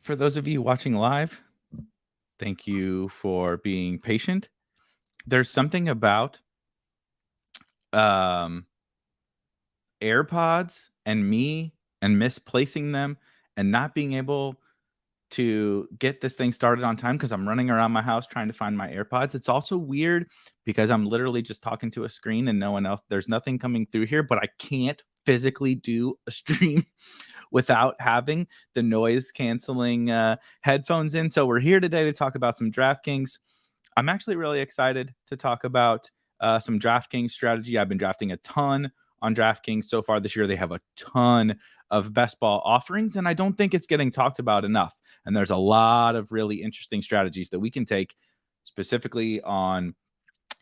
For those of you watching live, thank you for being patient. There's something about AirPods and me and misplacing them and not being able to get this thing started on time because I'm running around my house trying to find my AirPods. It's also weird because I'm literally just talking to a screen and no one else. There's nothing coming through here, but I can't physically do a stream without having the noise canceling headphones in. So we're here today to talk about some DraftKings. I'm actually really excited to talk about some DraftKings strategy. I've been drafting a ton on DraftKings so far this year. They have a ton of best ball offerings, and I don't think it's getting talked about enough. And there's a lot of really interesting strategies that we can take specifically on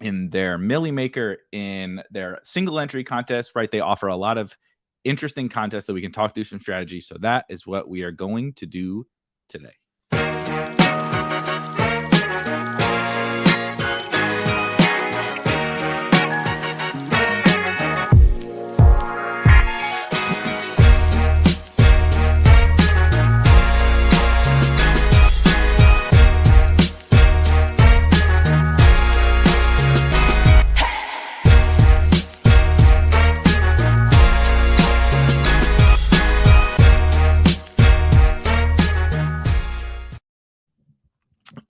in their Millie Maker, in their single entry contest, right? They offer a lot of interesting contests that we can talk through some strategy. So that is what we are going to do today.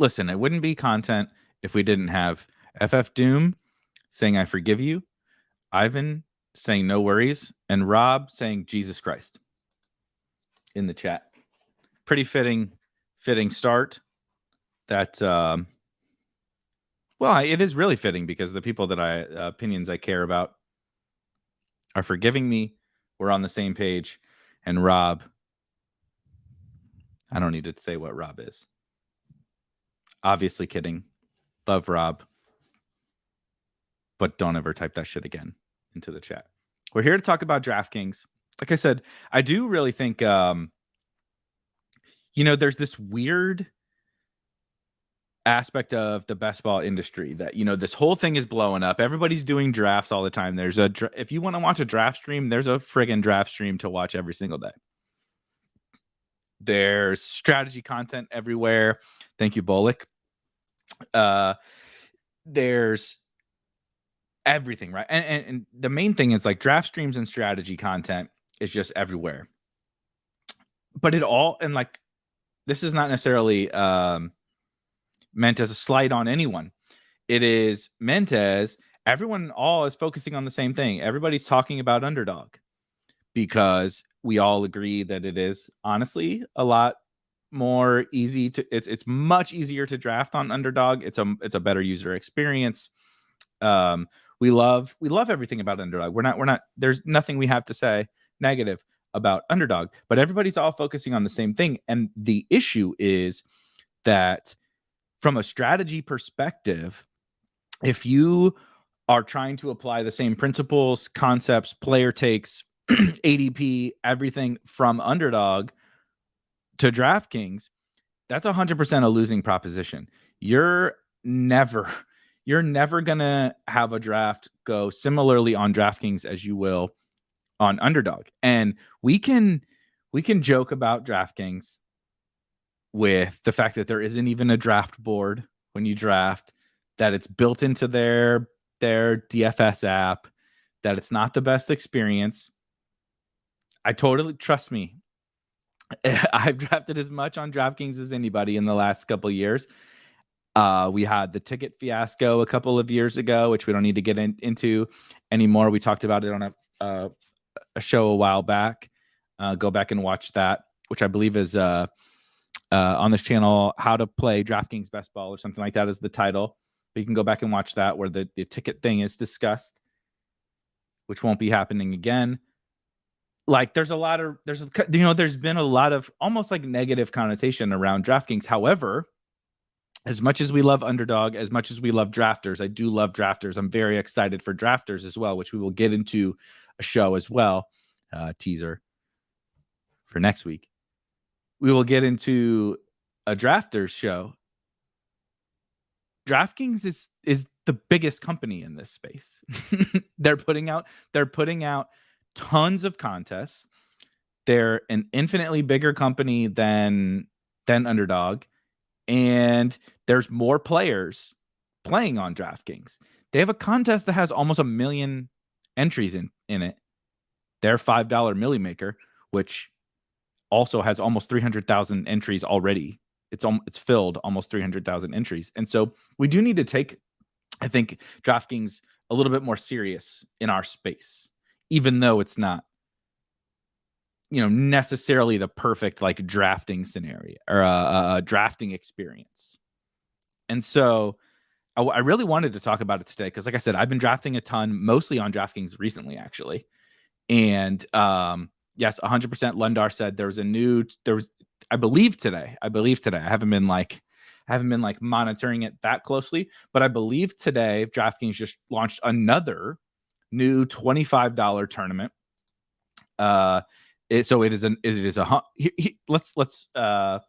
Listen, it wouldn't be content if we didn't have FF Doom saying I forgive you, Ivan saying no worries, and Rob saying Jesus Christ in the chat. Pretty fitting start. That well, it is really fitting because the people that opinions I care about are forgiving me. We're on the same page, and Rob, I don't need to say what Rob is. Obviously kidding. Love Rob. But don't ever type that shit again into the chat. We're here to talk about DraftKings. Like I said, I do really think, there's this weird aspect of the best ball industry that, this whole thing is blowing up. Everybody's doing drafts all the time. If you want to watch a draft stream, there's a friggin' draft stream to watch every single day. There's strategy content everywhere. Thank you, Bullock. There's everything, right? And the main thing is like draft streams and strategy content is just everywhere. But this is not necessarily meant as a slight on anyone. It is meant as everyone all is focusing on the same thing. Everybody's talking about Underdog because we all agree that it is honestly a lot more easy to it's much easier to draft on Underdog. It's a better user experience. We love everything about Underdog. We're not there's nothing we have to say negative about Underdog, but everybody's all focusing on the same thing. And the issue is that from a strategy perspective, if you are trying to apply the same principles, concepts, player takes, ADP, everything from Underdog to DraftKings, that's 100% a losing proposition. You're never going to have a draft go similarly on DraftKings as you will on Underdog. And we can joke about DraftKings with the fact that there isn't even a draft board when you draft, that it's built into their DFS app, that it's not the best experience. I totally, trust me, I've drafted as much on DraftKings as anybody in the last couple of years. We had the ticket fiasco a couple of years ago, which we don't need to get into anymore. We talked about it on a show a while back. Go back and watch that, which I believe is on this channel, How to Play DraftKings Best Ball or something like that is the title. But you can go back and watch that where the ticket thing is discussed, which won't be happening again. Like there's been a lot of almost like negative connotation around DraftKings. However, as much as we love Underdog, as much as we love drafters, I do love drafters. I'm very excited for drafters as well, which we will get into a show as well. Teaser for next week. We will get into a drafters show. DraftKings is the biggest company in this space. They're putting out tons of contests. They're an infinitely bigger company than than Underdog, and there's more players playing on DraftKings. They have a contest that has almost 1 million entries in it. Their $5 Millie Maker, which also has almost 300,000 entries already. It's filled almost 300,000 entries. And so we do need to take, I think, DraftKings a little bit more serious in our space, even though it's not, necessarily the perfect like drafting scenario or a drafting experience. And so I really wanted to talk about it today because, like I said, I've been drafting a ton, mostly on DraftKings recently, actually. And yes, 100%. Lundar said I believe today. I haven't been like monitoring it that closely, but I believe today DraftKings just launched another new $25 tournament. Let's I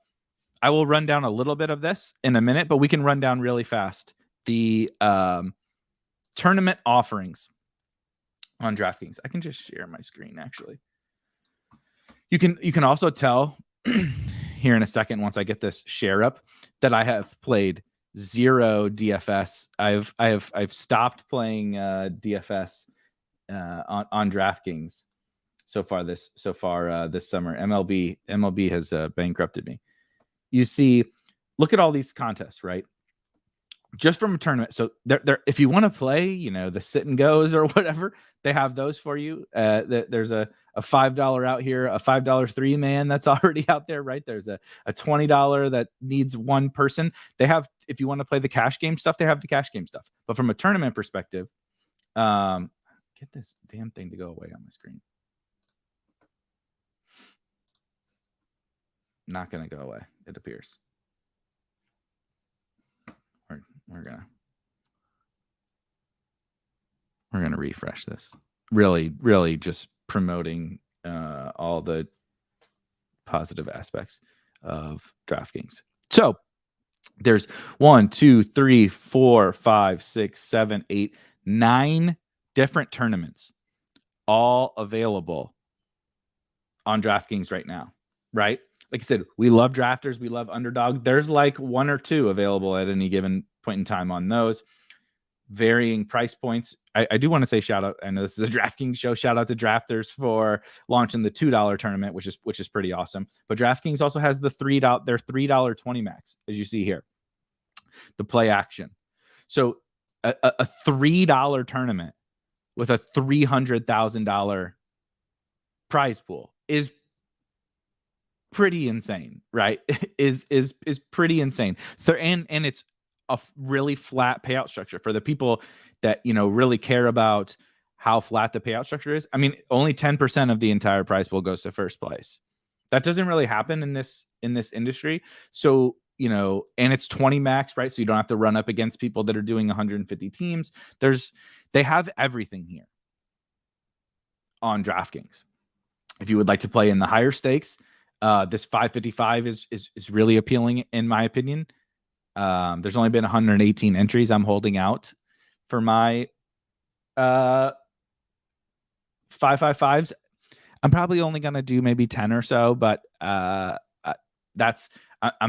will run down a little bit of this in a minute, but we can run down really fast the tournament offerings on DraftKings. I can just share my screen, actually. You can also tell here in a second, once I get this share up, that I have played 0 DFS. I've stopped playing DFS on DraftKings so far this summer. MLB has bankrupted me. You see, look at all these contests, right? Just from a tournament. So there, if you want to play, the sit and goes or whatever, they have those for you. There's a $5 out here, a $5 3-man that's already out there, right? There's a $20 that needs one person. They have, if you want to play the cash game stuff, they have the cash game stuff. But from a tournament perspective, get this damn thing to go away on my screen. Not going to go away, it appears. We're gonna refresh this. Really just promoting all the positive aspects of DraftKings. So there's 1, 2, 3, 4, 5, 6, 7, 8, 9 different tournaments, all available on DraftKings right now, right? Like I said, we love drafters. We love Underdog. There's like 1 or 2 available at any given point in time on those. Varying price points. I do want to say shout out. I know this is a DraftKings show. Shout out to drafters for launching the $2 tournament, which is pretty awesome. But DraftKings also has their $3 20 max, as you see here, the play action. So a $3 tournament with a $300,000 prize pool is pretty insane, right? is pretty insane. And it's a really flat payout structure for the people that, really care about how flat the payout structure is. I mean, only 10% of the entire prize pool goes to first place. That doesn't really happen in this industry. So, and it's 20 max, right? So you don't have to run up against people that are doing 150 teams. They have everything here on DraftKings. If you would like to play in the higher stakes, this 555 is really appealing in my opinion. There's only been 118 entries. I'm holding out for my 555s. I'm probably only going to do maybe 10 or so, but I'm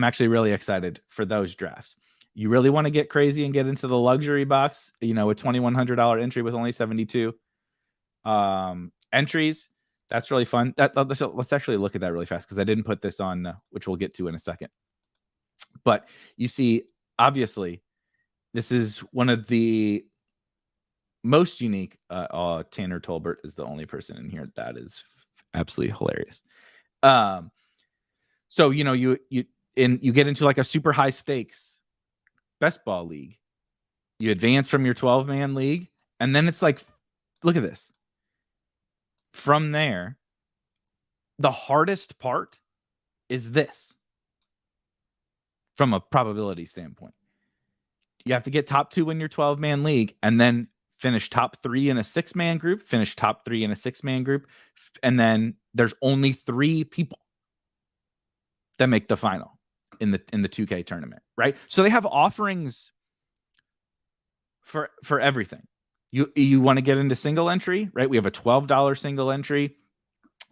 actually really excited for those drafts. You really want to get crazy and get into the luxury box, a $2,100 entry with only 72 entries. That's really fun. Let's actually look at that really fast because I didn't put this on, which we'll get to in a second. But you see, obviously, this is one of the most unique. Tanner Tolbert is the only person in here that is absolutely hilarious. So you get into like a super high stakes best ball league. You advance from your 12-man league, and then it's like, look at this. From there, the hardest part is this. From a probability standpoint, you have to get top 2 in your 12-man league and then finish top 3 in a 6-man group, finish top 3 in a 6-man group. And then there's only 3 people that make the final in the 2K tournament, right? So they have offerings for everything. You want to get into single entry, right? We have a $12 single entry.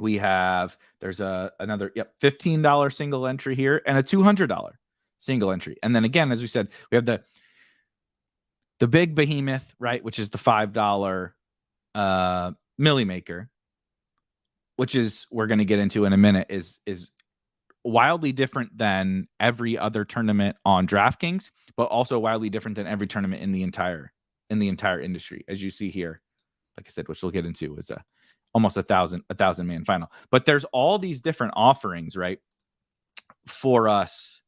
there's another $15 single entry here and a $200 single entry. And then again, as we said, we have the big behemoth, right, which is the $5 milli maker, which is, we're going to get into in a minute, is wildly different than every other tournament on DraftKings, but also wildly different than every tournament in the entire industry. As you see here, like I said, which we'll get into, is almost a 1,000 man final. But there's all these different offerings, right, for us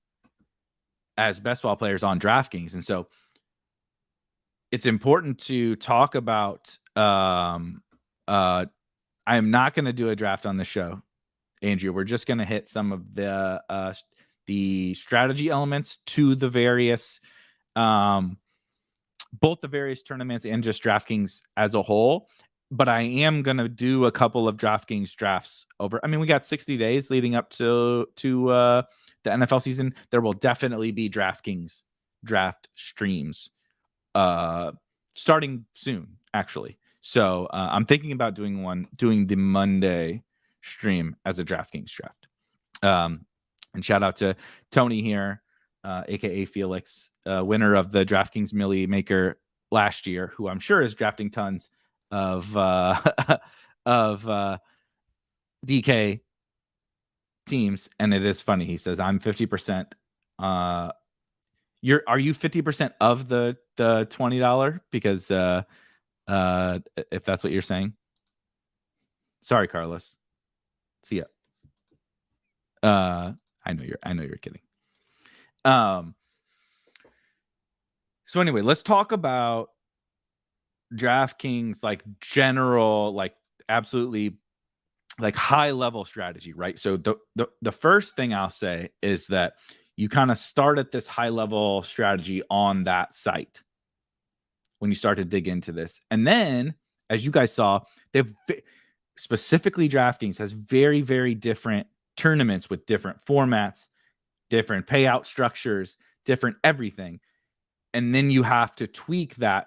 as best ball players on DraftKings. And so it's important to talk about, I am not going to do a draft on the show, Andrew. We're just going to hit some of the strategy elements to the various, both the various tournaments and just DraftKings as a whole. But I am going to do a couple of DraftKings drafts over. I mean, we got 60 days leading up to the NFL season. There will definitely be DraftKings draft streams starting soon, actually. So I'm thinking about doing the Monday stream as a DraftKings draft. And shout out to Tony here, aka Felix, winner of the DraftKings Millie Maker last year, who I'm sure is drafting tons of DK teams. And it is funny. He says, I'm 50%. Are you 50% of the $20? Because if that's what you're saying. Sorry, Carlos. See ya. I know you're kidding. So anyway, let's talk about DraftKings, like general, like absolutely like high level strategy, right? So the first thing I'll say is that you kind of start at this high level strategy on that site when you start to dig into this. And then, as you guys saw, they've specifically DraftKings has very, very different tournaments with different formats, different payout structures, different everything. And then you have to tweak that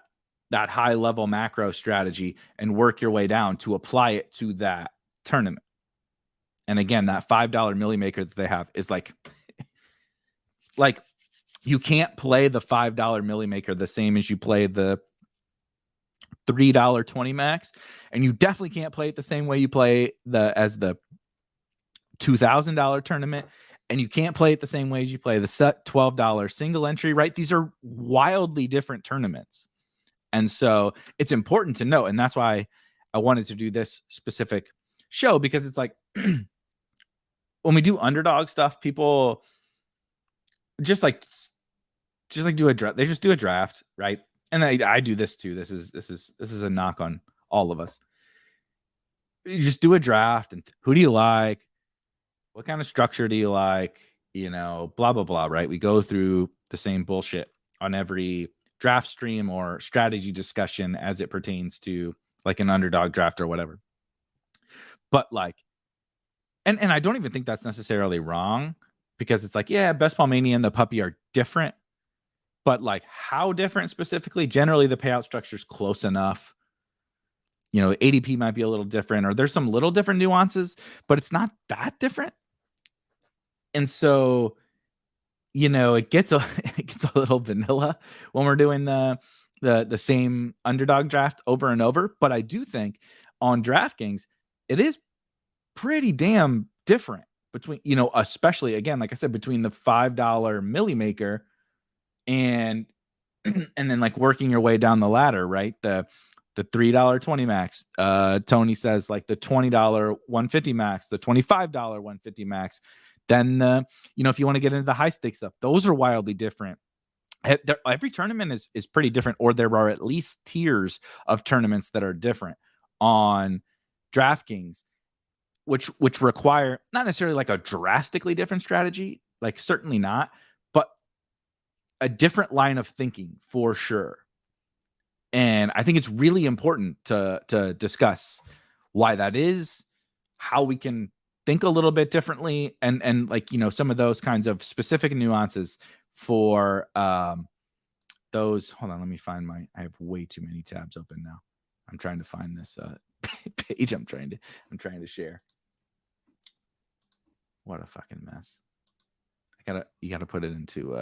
high level macro strategy and work your way down to apply it to that tournament. And again, that $5 milli maker that they have is like you can't play the $5 milli maker the same as you play the $3 20 max, and you definitely can't play it the same way you play as the $2,000 tournament, and you can't play it the same way as you play the set $12 single entry, right? These are wildly different tournaments. And so it's important to know, and that's why I wanted to do this specific show, because it's like when we do underdog stuff, people just do a draft. They just do a draft, right? And I do this too. This is a knock on all of us. You just do a draft, and who do you like? What kind of structure do you like? You know, blah, blah, blah, right? We go through the same bullshit on every draft stream or strategy discussion as it pertains to like an underdog draft or whatever. But like, and I don't even think that's necessarily wrong, because it's like, yeah, Best Ball Mania and the Puppy are different. But like, how different specifically? Generally, the payout structure is close enough. You know, ADP might be a little different, or there's some little different nuances, but it's not that different. And so, you know, it gets a little vanilla when we're doing the same underdog draft over and over. But I do think on DraftKings, it is pretty damn different between, you know, especially again, like I said, between the $5 milli maker and then like working your way down the ladder, right? The $3 20 max. Tony says like the $20 150 max, the $25 150 max. Then you know, if you want to get into the high stakes stuff, those are wildly different. Every tournament is pretty different, or there are at least tiers of tournaments that are different on DraftKings, which require not necessarily like a drastically different strategy, like certainly not, but a different line of thinking for sure. And I think it's really important to discuss why that is, how we can think a little bit differently, and like, you know, some of those kinds of specific nuances for those. Hold on, let me find I have way too many tabs open now. I'm trying to find this page I'm trying to share. What a fucking mess. You gotta put it into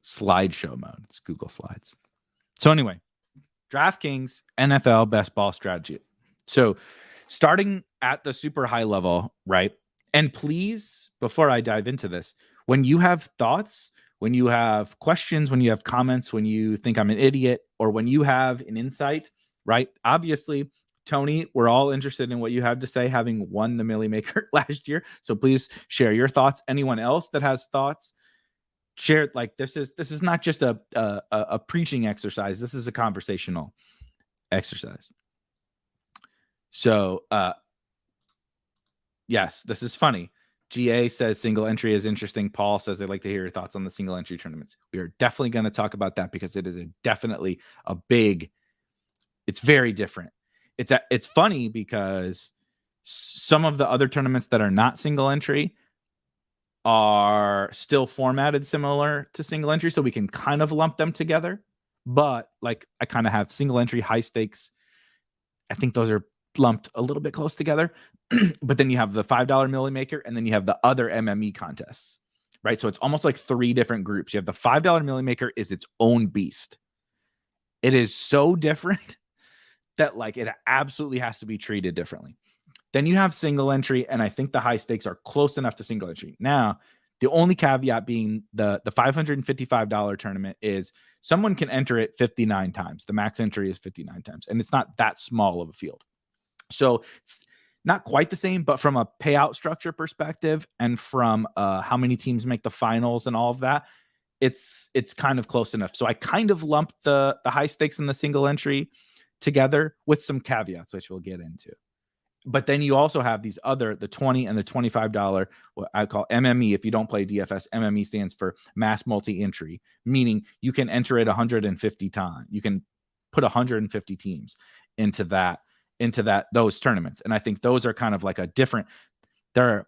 slideshow mode. It's Google Slides. So anyway, DraftKings NFL Best Ball strategy. So starting at the super high level, right? And please, before I dive into this, when you have thoughts, when you have questions, when you have comments, when you think I'm an idiot, or when you have an insight, right? Obviously, Tony, we're all interested in what you have to say, having won the Millie Maker last year. So please share your thoughts. Anyone else that has thoughts, share. Like this is not just a preaching exercise. This is a conversational exercise. So yes, this is funny. GA says single entry is interesting. Paul says I'd like to hear your thoughts on the single entry tournaments. We are definitely going to talk about that because it is definitely a big, it's very different. It's funny because some of the other tournaments that are not single entry are still formatted similar to single entry, so we can kind of lump them together. But like I kind of have single entry, high stakes. I think those are lumped a little bit close together. But then you have the $5 Millie Maker, and then you have the other MME contests, right? So it's almost like 3 different groups. You have the $5 Millie Maker is its own beast. It is so different that like it absolutely has to be treated differently. Then you have single entry, and I think the high stakes are close enough to single entry. Now, the only caveat being the $555 tournament is someone can enter it 59 times. The max entry is 59 times, and it's not that small of a field. So it's not quite the same, but from a payout structure perspective and from how many teams make the finals and all of that, it's kind of close enough. So I kind of lumped the high stakes and the single entry together with some caveats, which we'll get into. But then you also have these other, the $20 and the $25, what I call MME. If you don't play DFS, MME stands for mass multi-entry, meaning you can enter it 150 times. You can put 150 teams into those tournaments. And I think those are kind of like a different, they're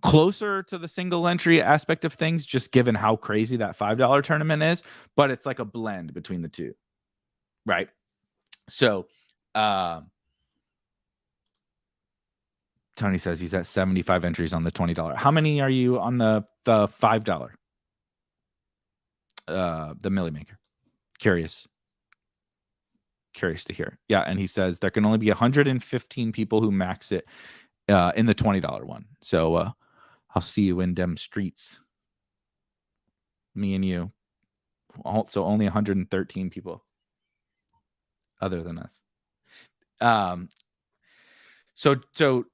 closer to the single entry aspect of things, just given how crazy that $5 tournament is, but it's like a blend between the two, right? So, Tony says he's at 75 entries on the $20. How many are you on the $5? The Millie Maker. Curious to hear. Yeah, and he says there can only be 115 people who max it in the $20 one. So I'll see you in them streets. Me and you. Also only 113 people other than us. So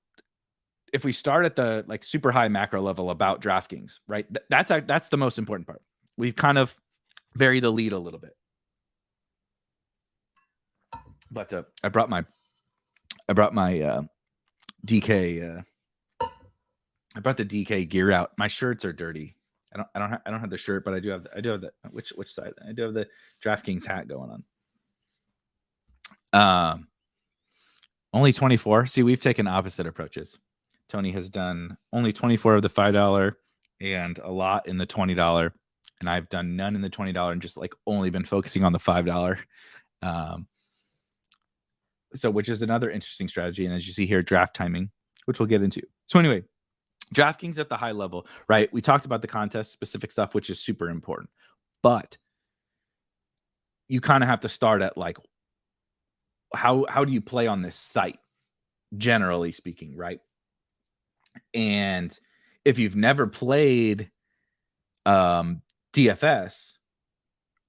if we start at the like super high macro level about DraftKings, right? That's the most important part. We've kind of buried the lead a little bit. But I brought my DK. I brought the DK gear out. My shirts are dirty. I don't have the shirt, but I do have the which side? I do have the DraftKings hat going on. Only 24. See, we've taken opposite approaches. Tony has done only 24 of the $5 and a lot in the $20, and I've done none in the $20 and just like only been focusing on the $5. So which is another interesting strategy. And as you see here, draft timing, which we'll get into. So anyway, DraftKings at the high level, right? We talked about the contest specific stuff, which is super important, but you kind of have to start at like, how do you play on this site, generally speaking, right? And if you've never played DFS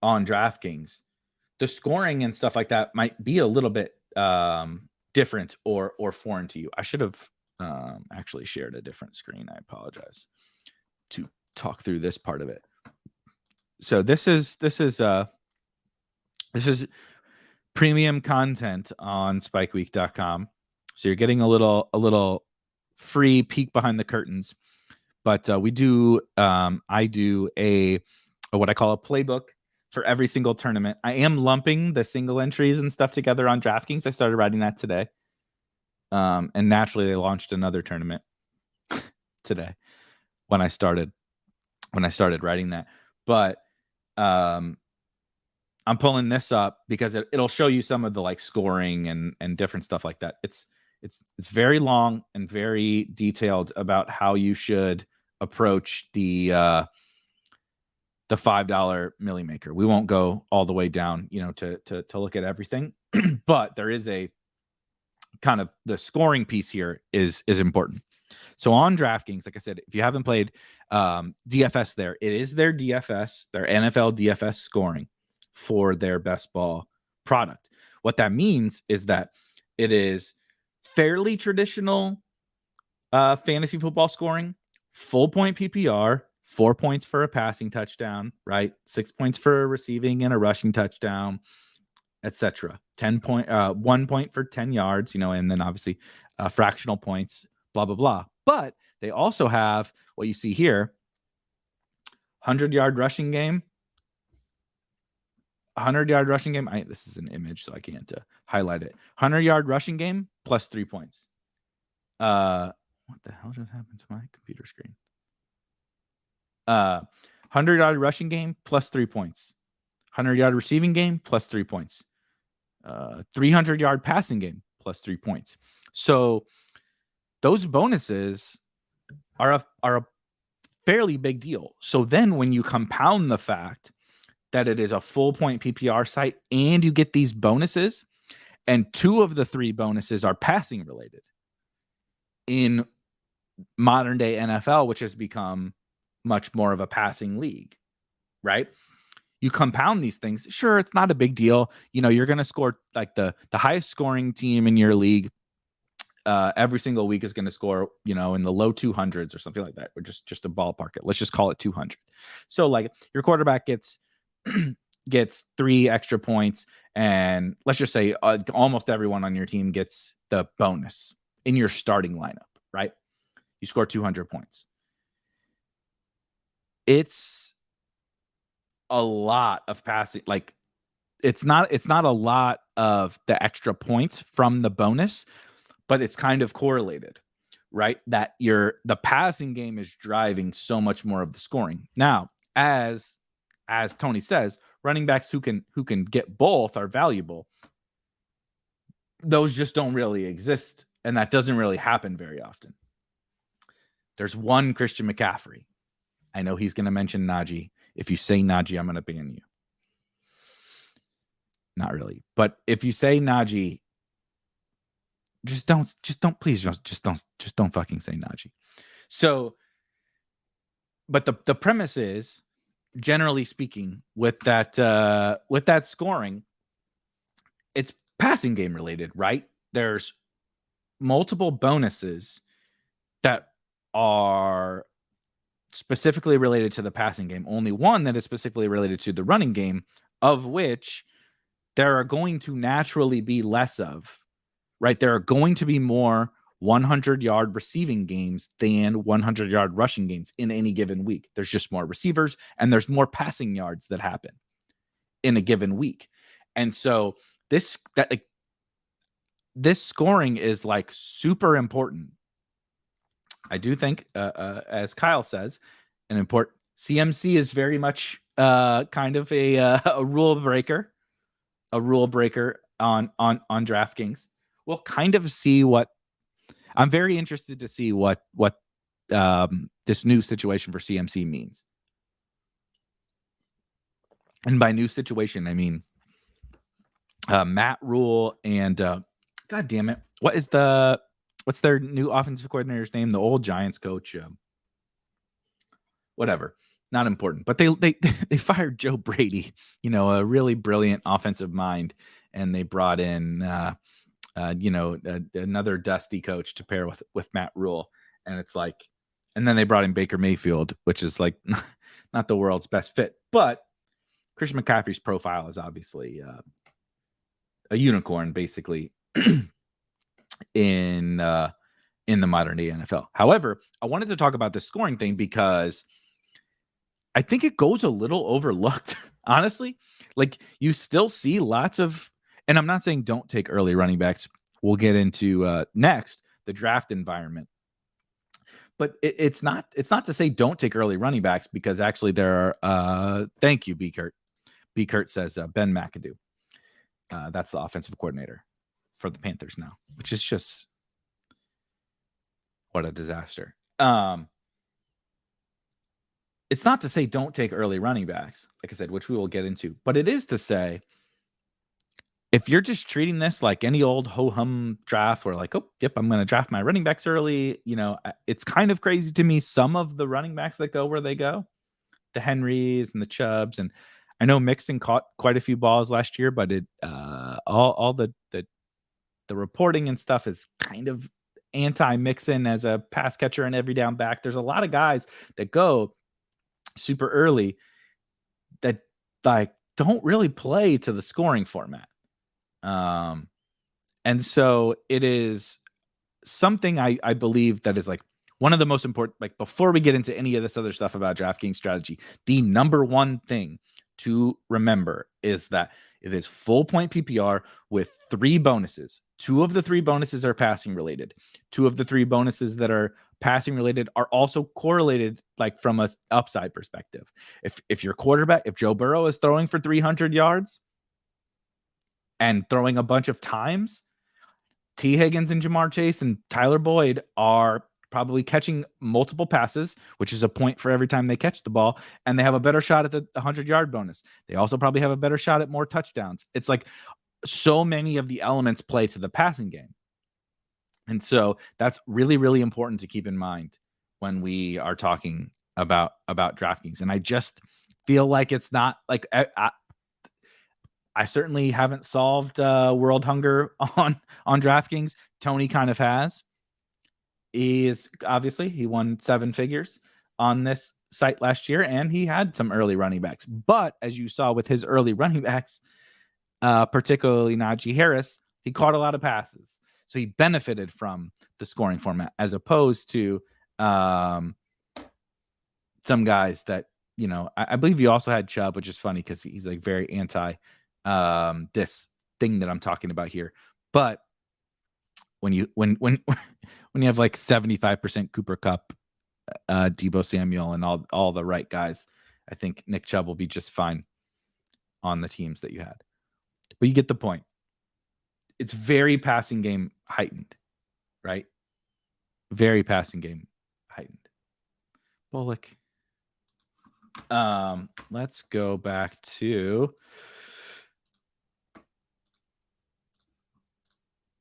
on DraftKings, the scoring and stuff like that might be a little bit different or foreign to you. I should have actually shared a different screen. I apologize, to talk through this part of it. So this is premium content on spikeweek.com. So you're getting a little free peek behind the curtains. But we do, I do what I call a playbook for every single tournament. I am lumping the single entries and stuff together on DraftKings. I started writing that today. And naturally they launched another tournament today when I started writing that. But I'm pulling this up because it'll show you some of the like scoring and different stuff like that. It's very long and very detailed about how you should approach the $5 milli maker. We won't go all the way down, to look at everything, but there is a kind of the scoring piece here is important. So on DraftKings, like I said, if you haven't played DFS there, it is their DFS, their NFL DFS scoring for their best ball product. What that means is that it is fairly traditional fantasy football scoring, full point PPR, 4 points for a passing touchdown, right? 6 points for a receiving and a rushing touchdown, etc. 1 point for 10 yards, and then obviously fractional points, blah, blah, blah. But they also have what you see here, 100-yard rushing game. 100-yard rushing game. This is an image, so I can't highlight it. 100-yard rushing game plus 3 points. What the hell just happened to my computer screen? 100-yard rushing game plus 3 points. 100-yard receiving game plus 3 points. 300-yard passing game plus 3 points. So those bonuses are a fairly big deal. So then when you compound the fact that it is a full point PPR site and you get these bonuses, and 2 of the 3 bonuses are passing related in modern day NFL, which has become much more of a passing league, right? You compound these things. Sure, it's not a big deal. You're going to score like the highest scoring team in your league every single week is going to score, in the low 200s or something like that, or just to ballpark it. Let's just call it 200. So like your quarterback gets 3 extra points, and let's just say almost everyone on your team gets the bonus in your starting lineup, right? You score 200 points. It's a lot of passing. Like it's not a lot of the extra points from the bonus, but it's kind of correlated, right? That the passing game is driving so much more of the scoring. Now, as Tony says, running backs who can get both are valuable. Those just don't really exist, and that doesn't really happen very often. There's one Christian McCaffrey. I know he's going to mention Najee. If you say Najee, I'm going to ban you. Not really. But if you say Najee, just don't fucking say Najee. So, but the premise is, generally speaking, with that scoring, it's passing game related, right? There's multiple bonuses that are specifically related to the passing game. Only one that is specifically related to the running game, of which there are going to naturally be less of, right? There are going to be more 100-yard receiving games than 100-yard rushing games in any given week. There's just more receivers, and there's more passing yards that happen in a given week. And so this scoring is like super important. I do think, as Kyle says, an important CMC is very much kind of a rule breaker on DraftKings. We'll kind of see what. I'm very interested to see what this new situation for CMC means. And by new situation, I mean Matt Rule and God damn it, what's their new offensive coordinator's name? The old Giants coach, whatever, not important. But they fired Joe Brady, a really brilliant offensive mind, and they brought in another dusty coach to pair with Matt Rule, and it's like, and then they brought in Baker Mayfield, which is like not the world's best fit, but Christian McCaffrey's profile is obviously a unicorn, basically. in the modern day NFL. However, I wanted to talk about this scoring thing because I think it goes a little overlooked, honestly. Like, you still see lots of, and I'm not saying don't take early running backs. We'll get into next the draft environment. But it's not to say don't take early running backs, because actually there are thank you, B Kurt. B Kurt says Ben McAdoo. That's the offensive coordinator for the Panthers now, which is just What a disaster. It's not to say don't take early running backs, like I said, which we will get into, but it is to say if you're just treating this like any old ho-hum draft where like, oh, yep, I'm going to draft my running backs early, it's kind of crazy to me, some of the running backs that go where they go, the Henrys and the Chubbs, and I know Mixon caught quite a few balls last year, but it all the reporting and stuff is kind of anti-Mixon as a pass catcher and every down back. There's a lot of guys that go super early that like don't really play to the scoring format. And so it is something I believe that is like one of the most important, like before we get into any of this other stuff about DraftKings strategy, the number one thing to remember is that it is full point PPR with 3 bonuses. 2 of the 3 bonuses are passing related. 2 of the 3 bonuses that are passing related are also correlated, like from a upside perspective. If your quarterback, if Joe Burrow is throwing for 300 yards and throwing a bunch of times, T. Higgins and Jamar Chase and Tyler Boyd are probably catching multiple passes, which is a point for every time they catch the ball, and they have a better shot at the 100-yard bonus. They also probably have a better shot at more touchdowns. It's like so many of the elements play to the passing game. And so that's really, really important to keep in mind when we are talking about DraftKings. And I just feel like it's not like I certainly haven't solved world hunger on DraftKings. Tony kind of has. He won 7 figures on this site last year, and he had some early running backs. But as you saw with his early running backs, particularly Najee Harris, he caught a lot of passes. So he benefited from the scoring format as opposed to some guys that, I believe you also had Chubb, which is funny because he's like very anti this thing that I'm talking about here. But when you have like 75% Cooper Kupp, Deebo Samuel, and all the right guys, I think Nick Chubb will be just fine on the teams that you had. But you get the point. It's very passing game heightened, right? Very passing game heightened. Bullock. Let's go back to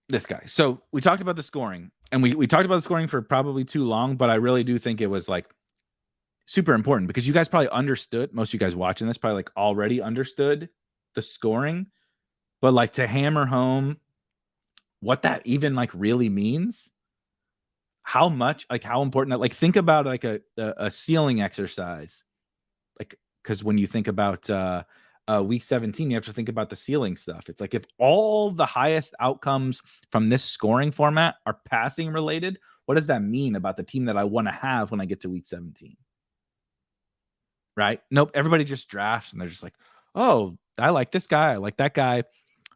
this guy. So we talked about the scoring, and we talked about the scoring for probably too long, but I really do think it was like super important because you guys probably understood, most of you guys watching this probably like already understood the scoring, but like to hammer home what that even like really means, how much, like how important that, like think about like a ceiling exercise, like because when you think about week 17, you have to think about the ceiling stuff. It's like if all the highest outcomes from this scoring format are passing related, what does that mean about the team that I want to have when I get to week 17? Right? Nope. Everybody just drafts and they're just like, oh, I like this guy. I like that guy,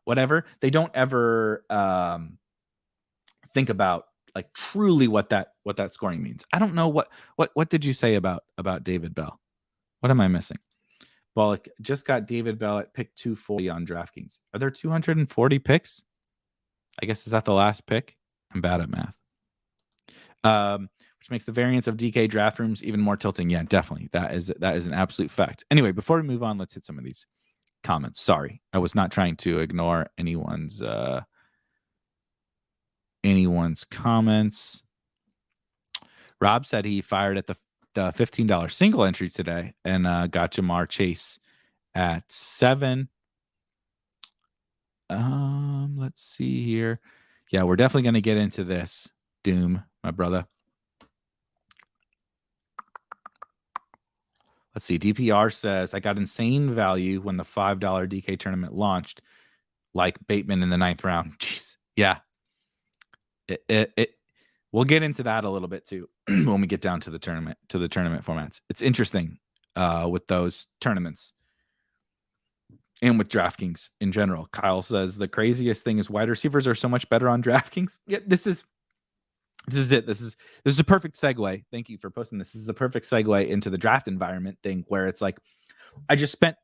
whatever. They don't ever think about like truly what that scoring means. I don't know what did you say about David Bell? What am I missing? Bullock just got David Bell at pick 240 on DraftKings. Are there 240 picks? I guess is that the last pick? I'm bad at math. Which makes the variance of DK draft rooms even more tilting. Yeah, definitely. That is an absolute fact. Anyway, before we move on, let's hit some of these comments. Sorry, I was not trying to ignore anyone's comments. Rob said he fired at the $15 single entry today and got Jamar Chase at 7. Let's see here. Yeah, we're definitely going to get into this. Doom, my brother. Let's see. DPR says, I got insane value when the $5 DK tournament launched, like Bateman in the 9th round. Jeez. Yeah. We'll get into that a little bit too when we get down to the tournament formats. It's interesting with those tournaments and with DraftKings in general. Kyle says the craziest thing is wide receivers are so much better on DraftKings. Yeah, this is it. This is a perfect segue. Thank you for posting this. This is the perfect segue into the draft environment thing where it's like I just spent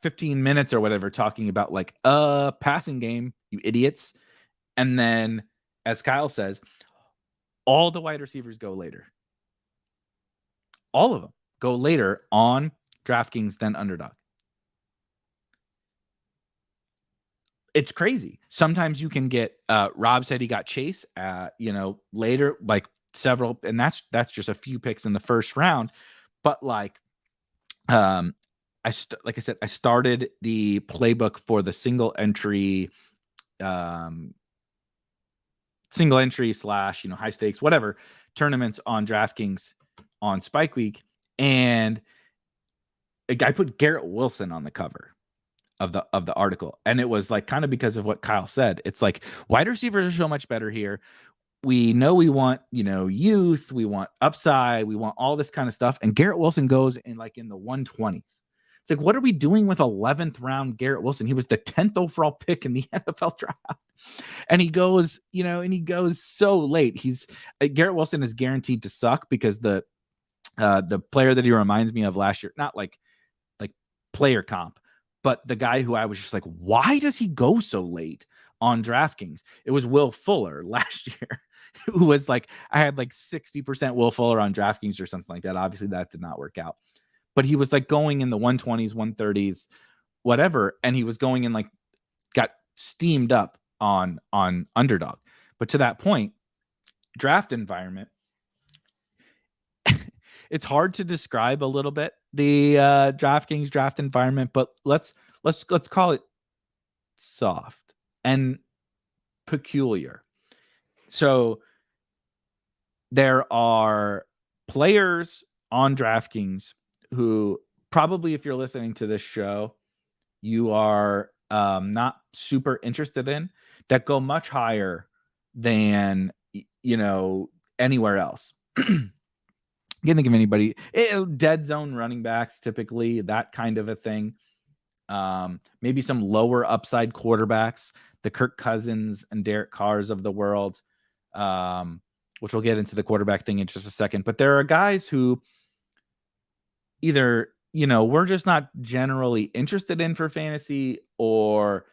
15 minutes or whatever talking about like a passing game, you idiots. And then as Kyle says, All the wide receivers go later. All of them go later on DraftKings than Underdog. It's crazy. Sometimes you can get Rob said he got Chase later, like several, and that's just a few picks in the first round. But like I said, I started the playbook for the single entry / high stakes, whatever tournaments on DraftKings on Spike Week, and a guy put Garrett Wilson on the cover of the article, and it was like kind of because of what Kyle said. It's like wide receivers are so much better here. We know we want youth, we want upside, we want all this kind of stuff, and Garrett Wilson goes in the 120s. It's like, what are we doing with 11th round Garrett Wilson? He was the 10th overall pick in the NFL draft, and he goes so late. Garrett Wilson is guaranteed to suck because the player that he reminds me of last year, not like player comp, but the guy who I was just like, why does he go so late on DraftKings? It was Will Fuller last year, who was like, I had like 60% Will Fuller on DraftKings or something like that. Obviously, that did not work out. But he was like going in the 120s, 130s, whatever. And he was going in got steamed up on Underdog. But to that point, draft environment, it's hard to describe a little bit the DraftKings draft environment, but let's call it soft and peculiar. So there are players on DraftKings who probably, if you're listening to this show, you are not super interested in, that go much higher than anywhere else. Can't think of anybody. Dead zone running backs, typically, that kind of a thing. Maybe some lower upside quarterbacks, the Kirk Cousins and Derek Carrs of the world, which we'll get into the quarterback thing in just a second. But there are guys who either, we're just not generally interested in for fantasy, or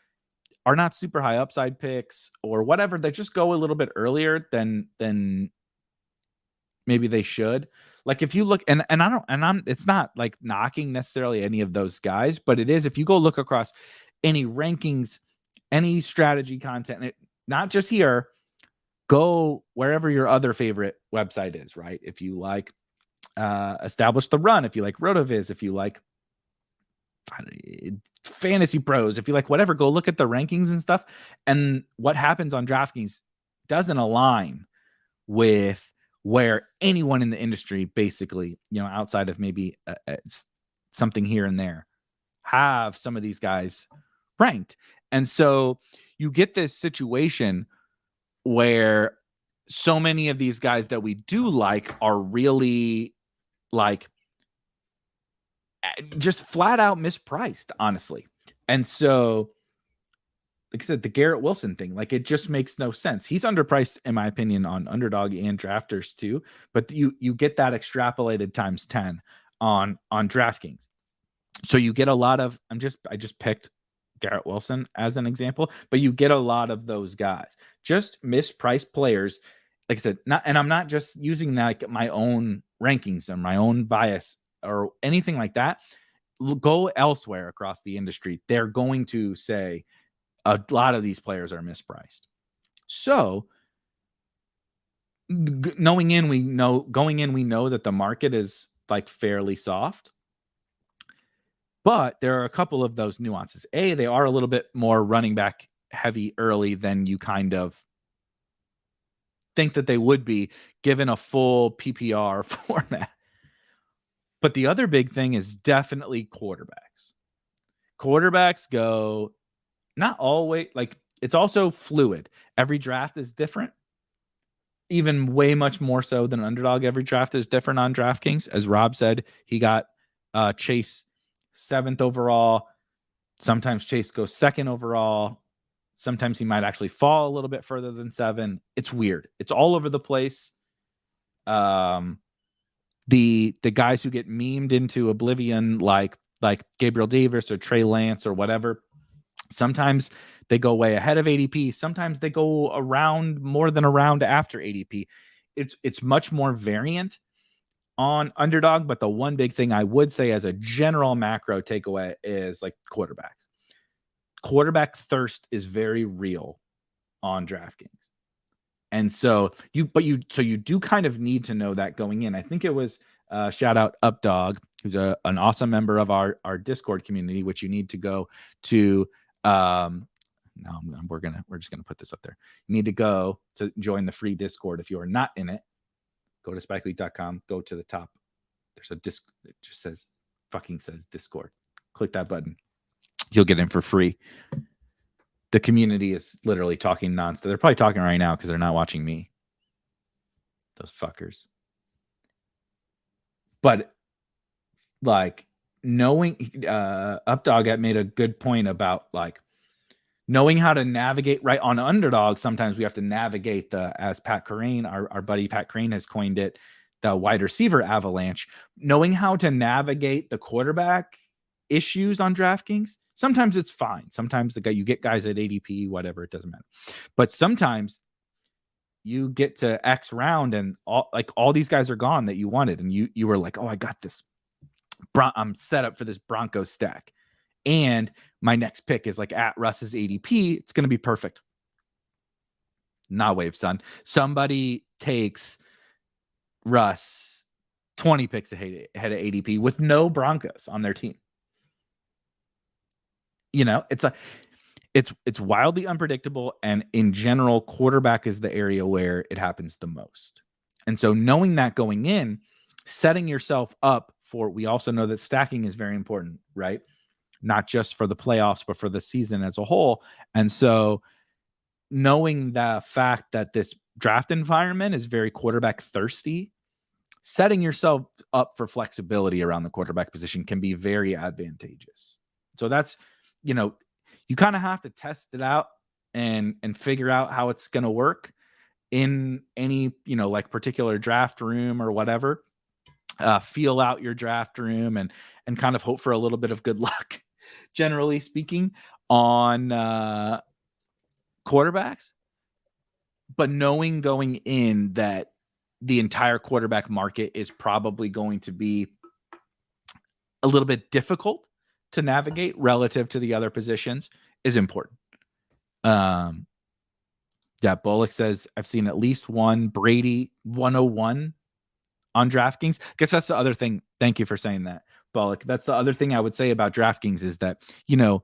are not super high upside picks, or whatever, that just go a little bit earlier than maybe they should. Like if you look, it's not like knocking necessarily any of those guys, but it is, if you go look across any rankings, any strategy content, not just here, go wherever your other favorite website is, right? If you like Establish the Run, if you like RotoViz, if you like Fantasy Pros, if you like whatever, go look at the rankings and stuff. And what happens on DraftKings doesn't align with where anyone in the industry, basically, outside of maybe something here and there, have some of these guys ranked. And so you get this situation where so many of these guys that we do like are really just flat out mispriced, honestly. And so, like I said, the Garrett Wilson thing, it just makes no sense. He's underpriced, in my opinion, on Underdog and Drafters too. But you get that extrapolated times 10 on DraftKings. So you get a lot of, I just picked Garrett Wilson as an example, but you get a lot of those guys, just mispriced players. Like I said, I'm not just using my own rankings or my own bias or anything like that. Go elsewhere across the industry. They're going to say a lot of these players are mispriced. So going in, we know that the market is fairly soft. But there are a couple of those nuances. They are a little bit more running back heavy early than you kind of think that they would be, given a full PPR format. But the other big thing is definitely quarterbacks. Quarterbacks go not always, it's also fluid. Every draft is different. Even way much more so than Underdog. Every draft is different on DraftKings. As Rob said, he got Chase 7th overall. Sometimes Chase goes 2nd overall. Sometimes he might actually fall a little bit further than 7. It's weird. It's all over the place. The guys who get memed into oblivion, like Gabriel Davis or Trey Lance or whatever, sometimes they go way ahead of ADP. Sometimes they go around more than a round after ADP. it's much more variant on Underdog, but the one big thing I would say as a general macro takeaway is like quarterbacks. Quarterback thirst is very real on DraftKings. And so you do kind of need to know that going in. I think it was shout out Updog, who's an awesome member of our Discord community, which you need to go to. We're just gonna put this up there. You need to go to join the free Discord. If you are not in it, go to spikeweek.com, go to the top. There's a disc that just says Discord. Click that button. You'll get in for free. The community is literally talking nonsense. They're probably talking right now because they're not watching me. Those fuckers. But like knowing Updog made a good point about like knowing how to navigate right on Underdog. Sometimes we have to navigate as Pat Crane, our buddy Pat Crane has coined it, the wide receiver avalanche. Knowing how to navigate the quarterback issues on DraftKings. Sometimes it's fine. Sometimes you get guys at ADP, whatever, it doesn't matter. But sometimes you get to X round and all these guys are gone that you wanted, and you were like, oh, I got this. I'm set up for this Broncos stack. And my next pick is like at Russ's ADP. It's going to be perfect. Nah, wave, son. Somebody takes Russ 20 picks ahead of ADP with no Broncos on their team. You know, it's wildly unpredictable. And in general, quarterback is the area where it happens the most. And so knowing that going in, setting yourself up for, we also know that stacking is very important, right? Not just for the playoffs, but for the season as a whole. And so knowing the fact that this draft environment is very quarterback thirsty, setting yourself up for flexibility around the quarterback position can be very advantageous. So that's, you know, you kind of have to test it out and figure out how it's going to work in any, you know, like particular draft room or whatever. Feel out your draft room and kind of hope for a little bit of good luck, generally speaking, on quarterbacks. But knowing going in that the entire quarterback market is probably going to be a little bit difficult to navigate relative to the other positions is important. Yeah, Bullock says, I've seen at least one Brady 101 on DraftKings. I guess that's the other thing. Thank you for saying that, Bullock. That's the other thing I would say about DraftKings is that, you know,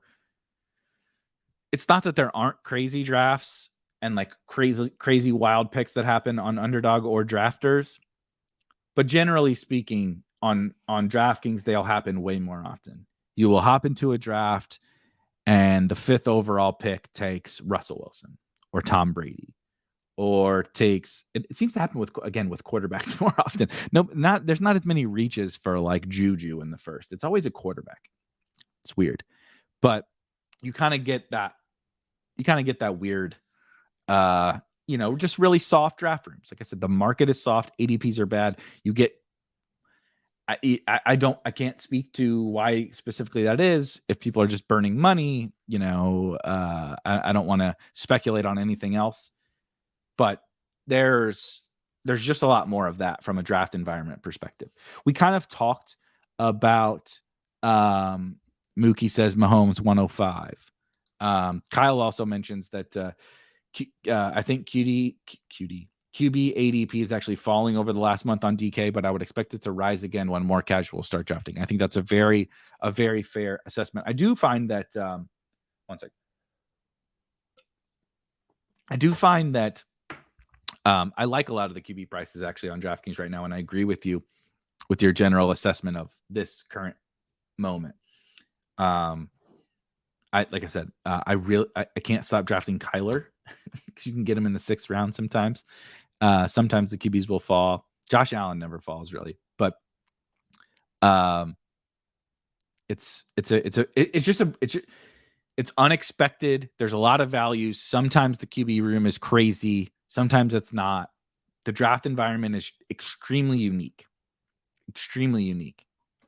it's not that there aren't crazy drafts and like crazy wild picks that happen on Underdog or Drafters, but generally speaking, on DraftKings, they'll happen way more often. You will hop into a draft and the 5th overall pick takes Russell Wilson or Tom Brady, or takes, it seems to happen with quarterbacks more often. There's not as many reaches for like Juju in the 1st. It's always a quarterback. It's weird, but you kind of get that weird, you know, just really soft draft rooms. Like I said, the market is soft. ADPs are bad. You get, I can't speak to why specifically that is. If people are just burning money, you know, I don't want to speculate on anything else, but there's just a lot more of that from a draft environment perspective. We kind of talked about, Mookie says Mahomes 105. Kyle also mentions that, I think QB ADP is actually falling over the last month on DK, but I would expect it to rise again when more casuals start drafting. I think that's a very fair assessment. I do find that, one sec. I do find that I like a lot of the QB prices actually on DraftKings right now, and I agree with you with your general assessment of this current moment. Like I said, I can't stop drafting Kyler because you can get him in the 6th round sometimes. Sometimes the QBs will fall. Josh Allen never falls really, but it's unexpected. There's a lot of values. Sometimes the QB room is crazy. Sometimes it's not. The draft environment is extremely unique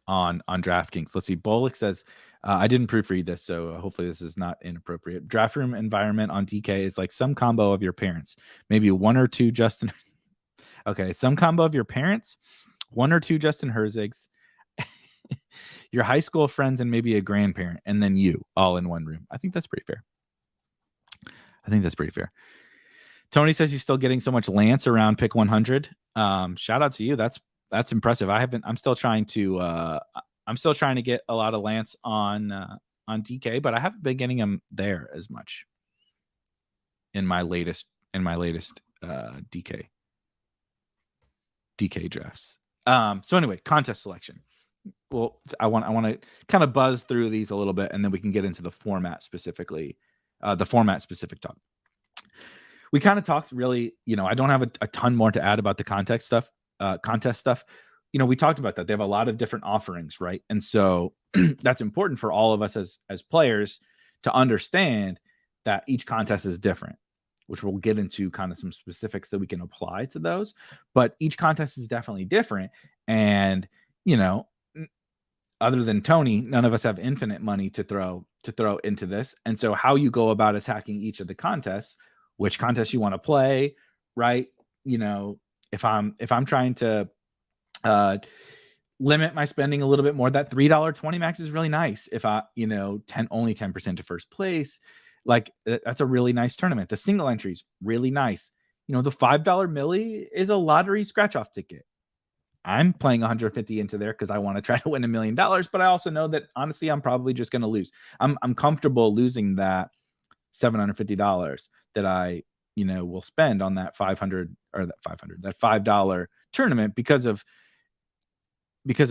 on DraftKings. Let's see. Bullock says, I didn't proofread this, so hopefully this is not inappropriate. Draft room environment on DK is like some combo of your parents. Maybe 1 or 2 Justin. Okay, some combo of your parents, 1 or 2 Justin Herzigs, your high school friends, and maybe a grandparent, and then you all in one room. I think that's pretty fair. Tony says he's still getting so much Lance around pick 100. Shout out to you. That's impressive. I'm still trying to get a lot of Lance on DK, but I haven't been getting him there as much in my latest DK drafts. So anyway, contest selection. Well, I want to kind of buzz through these a little bit, and then we can get into the format specifically, the format specific talk. We kind of talked really, I don't have a ton more to add about the contest stuff. We talked about that. They have a lot of different offerings, right? And so that's important for all of us as players to understand that each contest is different, which we'll get into kind of some specifics that we can apply to those. But each contest is definitely different. And, other than Tony, none of us have infinite money to throw into this. And so how you go about attacking each of the contests, which contest you want to play, right? If I'm trying to limit my spending a little bit more, that $3 20 max is really nice. If I, only 10% to first place, like that's a really nice tournament. The single entries, really nice. The $5 milli is a lottery scratch off ticket. I'm playing 150 into there because I want to try to win $1 million, but I also know that honestly, I'm probably just going to lose. I'm comfortable losing that $750 that I, will spend on that that $5 tournament because of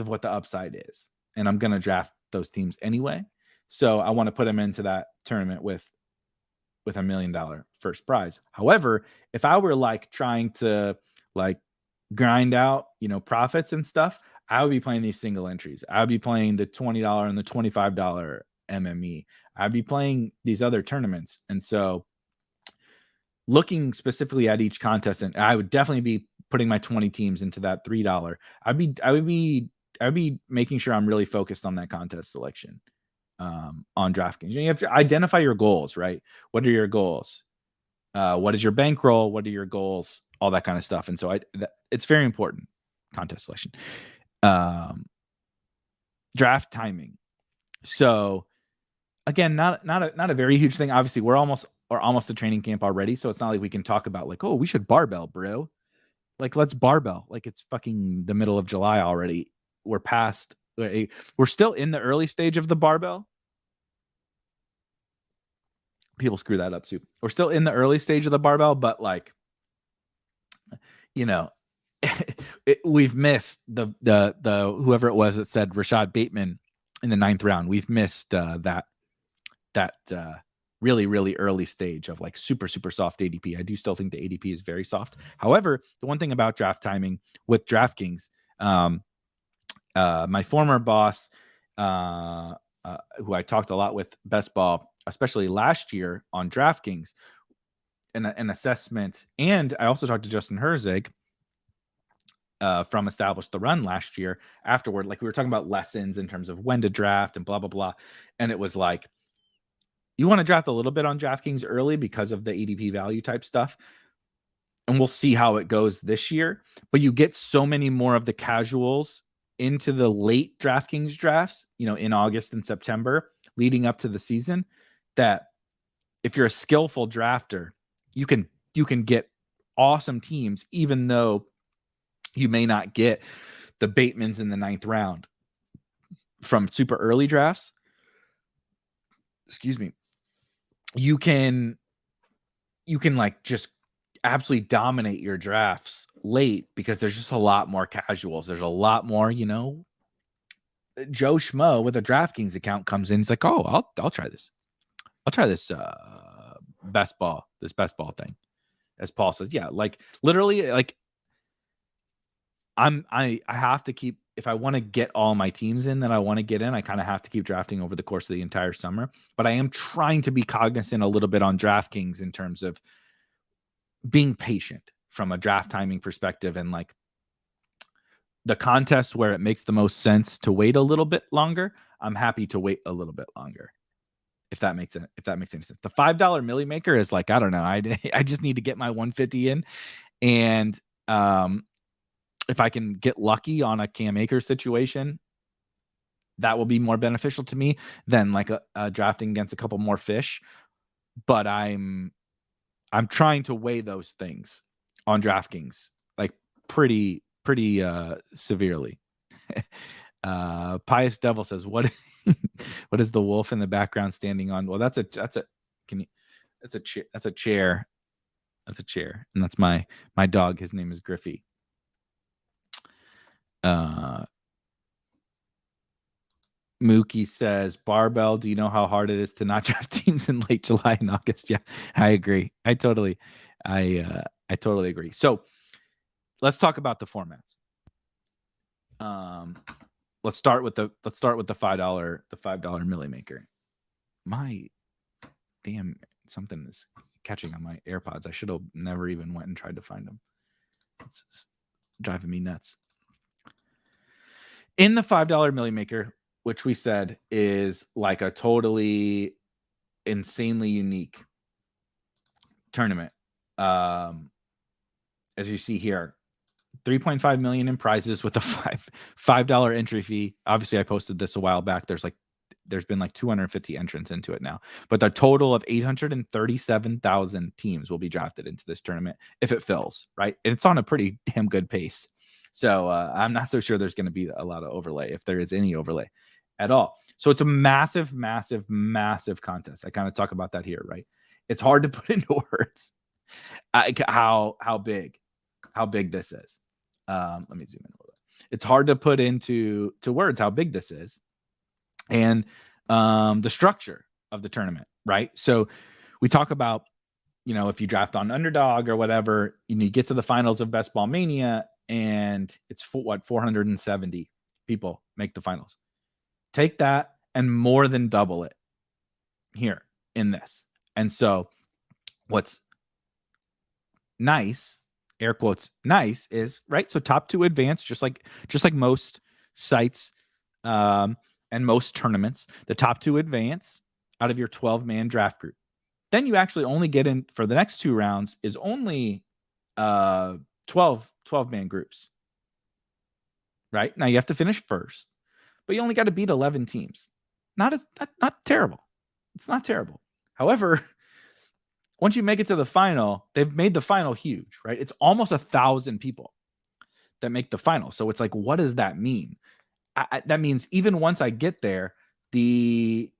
what the upside is. And I'm going to draft those teams anyway. So I want to put them into that tournament with $1 million first prize. However, if I were trying to grind out, profits and stuff, I would be playing these single entries. I would be playing the $20 and the $25 MME. I'd be playing these other tournaments. And so looking specifically at each contest, and I would definitely be putting my 20 teams into that $3. I would be making sure I'm really focused on that contest selection on DraftKings. You have to identify your goals, right? What are your goals? What is your bankroll? What are your goals? All that kind of stuff. And so it's very important. Contest selection, draft timing. So again, not a very huge thing. Obviously, we're almost to training camp already, so it's not like we can talk about oh, we should barbell, bro. Let's barbell. It's fucking the middle of July already. We're still in the early stage of the barbell. People screw that up too. We're still in the early stage of the barbell, but we've missed the whoever it was that said Rashad Bateman in the 9th round. We've missed that really, really early stage of super, super soft ADP. I do still think the ADP is very soft. However, the one thing about draft timing with DraftKings, my former boss, who I talked a lot with Best Ball, especially last year on DraftKings, an assessment, and I also talked to Justin Herzig from Establish the Run last year afterward. We were talking about lessons in terms of when to draft and blah, blah, blah. And it was you want to draft a little bit on DraftKings early because of the ADP value type stuff. And we'll see how it goes this year. But you get so many more of the casuals into the late DraftKings drafts, in August and September leading up to the season, that if you're a skillful drafter, you can get awesome teams, even though you may not get the Batemans in the 9th round from super early drafts. Excuse me. You can just absolutely dominate your drafts late because there's just a lot more casuals. There's a lot more, Joe Schmo with a DraftKings account comes in. He's like, oh, I'll try this. I'll try this best ball thing. As Paul says, yeah, literally, I have to keep, if I want to get all my teams in that I want to get in, I kind of have to keep drafting over the course of the entire summer. But I am trying to be cognizant a little bit on DraftKings in terms of being patient from a draft timing perspective, and the contest where it makes the most sense to wait a little bit longer, I'm happy to wait a little bit longer. If that makes any sense. The $5 milli maker is I don't know. I just need to get my 150 in, and If I can get lucky on a Cam Akers situation, that will be more beneficial to me than like a drafting against a couple more fish. But I'm trying to weigh those things on DraftKings like pretty severely. Pious Devil says, what is the wolf in the background standing on? Well, that's a chair. That's a chair. And that's my dog. His name is Griffey. Mookie says, Barbell, do you know how hard it is to not draft teams in late July and August? Yeah, I agree. I totally agree. So let's talk about the formats. Let's start with the $5 Millie Maker. My damn, something is catching on my AirPods. I should have never even went and tried to find them. It's driving me nuts. In the $5 Millie Maker, which we said is like a totally insanely unique tournament. As you see here, 3.5 million in prizes with a $5 entry fee. Obviously, I posted this a while back. There's been like 250 entrants into it now, but the total of 837,000 teams will be drafted into this tournament if it fills, right? And it's on a pretty damn good pace. So I'm not so sure there's going to be a lot of overlay, if there is any overlay at all. So it's a massive, massive, massive contest. I kind of talk about that here, right? It's hard to put into words how big this is. Let me zoom in a little bit. It's hard to put into words how big this is, and the structure of the tournament, right? So we talk about, if you draft on Underdog or whatever, you get to the finals of Best Ball Mania, and it's 470 people make the finals. Take that and more than double it here in this. And so what's nice, air quotes nice, is right. So top 2 advance, just like most sites and most tournaments, the top 2 advance out of your 12-man draft group. Then you actually only get in for the next 2 rounds is only 12-man groups. Right? Now you have to finish first, but you only got to beat 11 teams. Not terrible. It's not terrible. However, once you make it to the final, they've made the final huge, right? It's almost 1,000 people that make the final. So it's like, what does that mean? That means even once I get there, the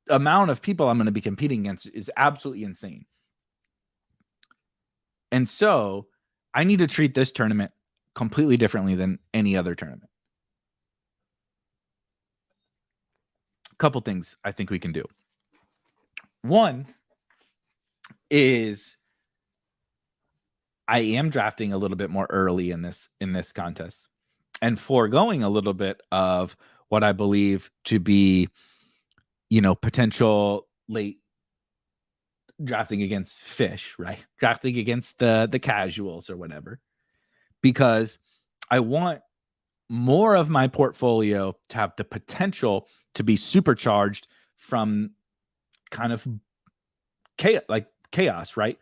amount of people I'm going to be competing against is absolutely insane. And so I need to treat this tournament completely differently than any other tournament. A couple things I think we can do. One is I am drafting a little bit more early in this contest and foregoing a little bit of what I believe to be, potential late drafting against fish, right? Drafting against the casuals or whatever, because I want more of my portfolio to have the potential to be supercharged from kind of chaos, right?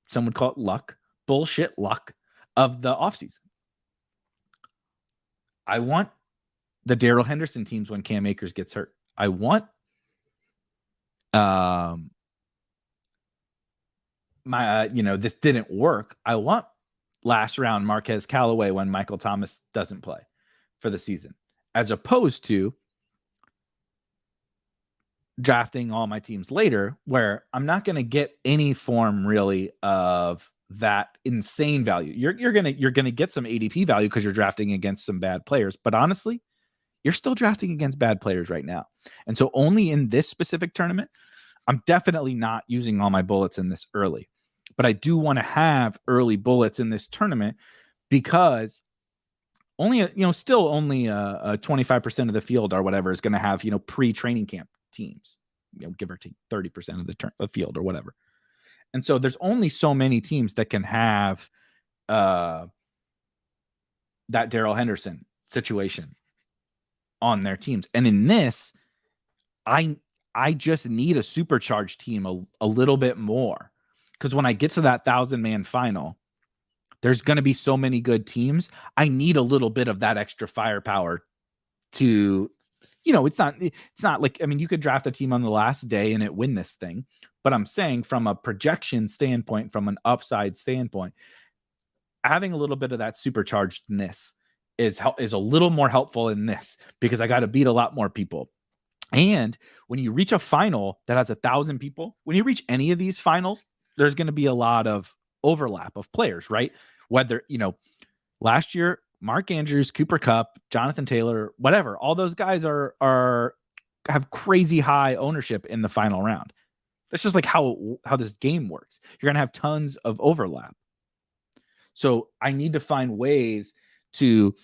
Some would call it luck, bullshit luck of the offseason. I want the Darrell Henderson teams when Cam Akers gets hurt. I want this didn't work. I want last round Marquez Callaway when Michael Thomas doesn't play for the season, as opposed to drafting all my teams later, where I'm not going to get any form really of that insane value. You're gonna get some ADP value because you're drafting against some bad players, but honestly, you're still drafting against bad players right now. And so only in this specific tournament, I'm definitely not using all my bullets in this early, but I do want to have early bullets in this tournament because still only 25% of the field or whatever is going to have, pre-training camp teams, give or take 30% of the field or whatever. And so there's only so many teams that can have that Darrell Henderson situation on their teams. And in this, I just need a supercharged team a little bit more. Because when I get to that 1,000-man final, there's going to be so many good teams. I need a little bit of that extra firepower to, it's not like, I mean, you could draft a team on the last day and it win this thing. But I'm saying from a projection standpoint, from an upside standpoint, having a little bit of that superchargedness is a little more helpful in this, because I got to beat a lot more people. And when you reach a final that has 1,000 people, when you reach any of these finals, there's going to be a lot of overlap of players, right? Whether, last year, Mark Andrews, Cooper Kupp, Jonathan Taylor, whatever, all those guys have crazy high ownership in the final round. That's just like how this game works. You're going to have tons of overlap. So I need to find ways to,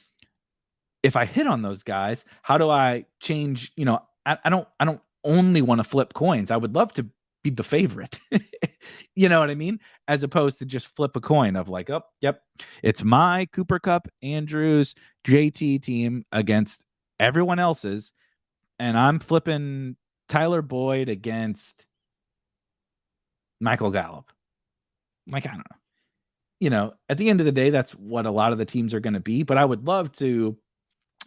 if I hit on those guys, how do I change? I don't only want to flip coins. I would love to be the favorite. You know what I mean? As opposed to just flip a coin of like, oh, yep, it's my Cooper Kupp, Andrews, JT team against everyone else's, and I'm flipping Tyler Boyd against Michael Gallup. Like, I don't know. At the end of the day, that's what a lot of the teams are going to be. But I would love to,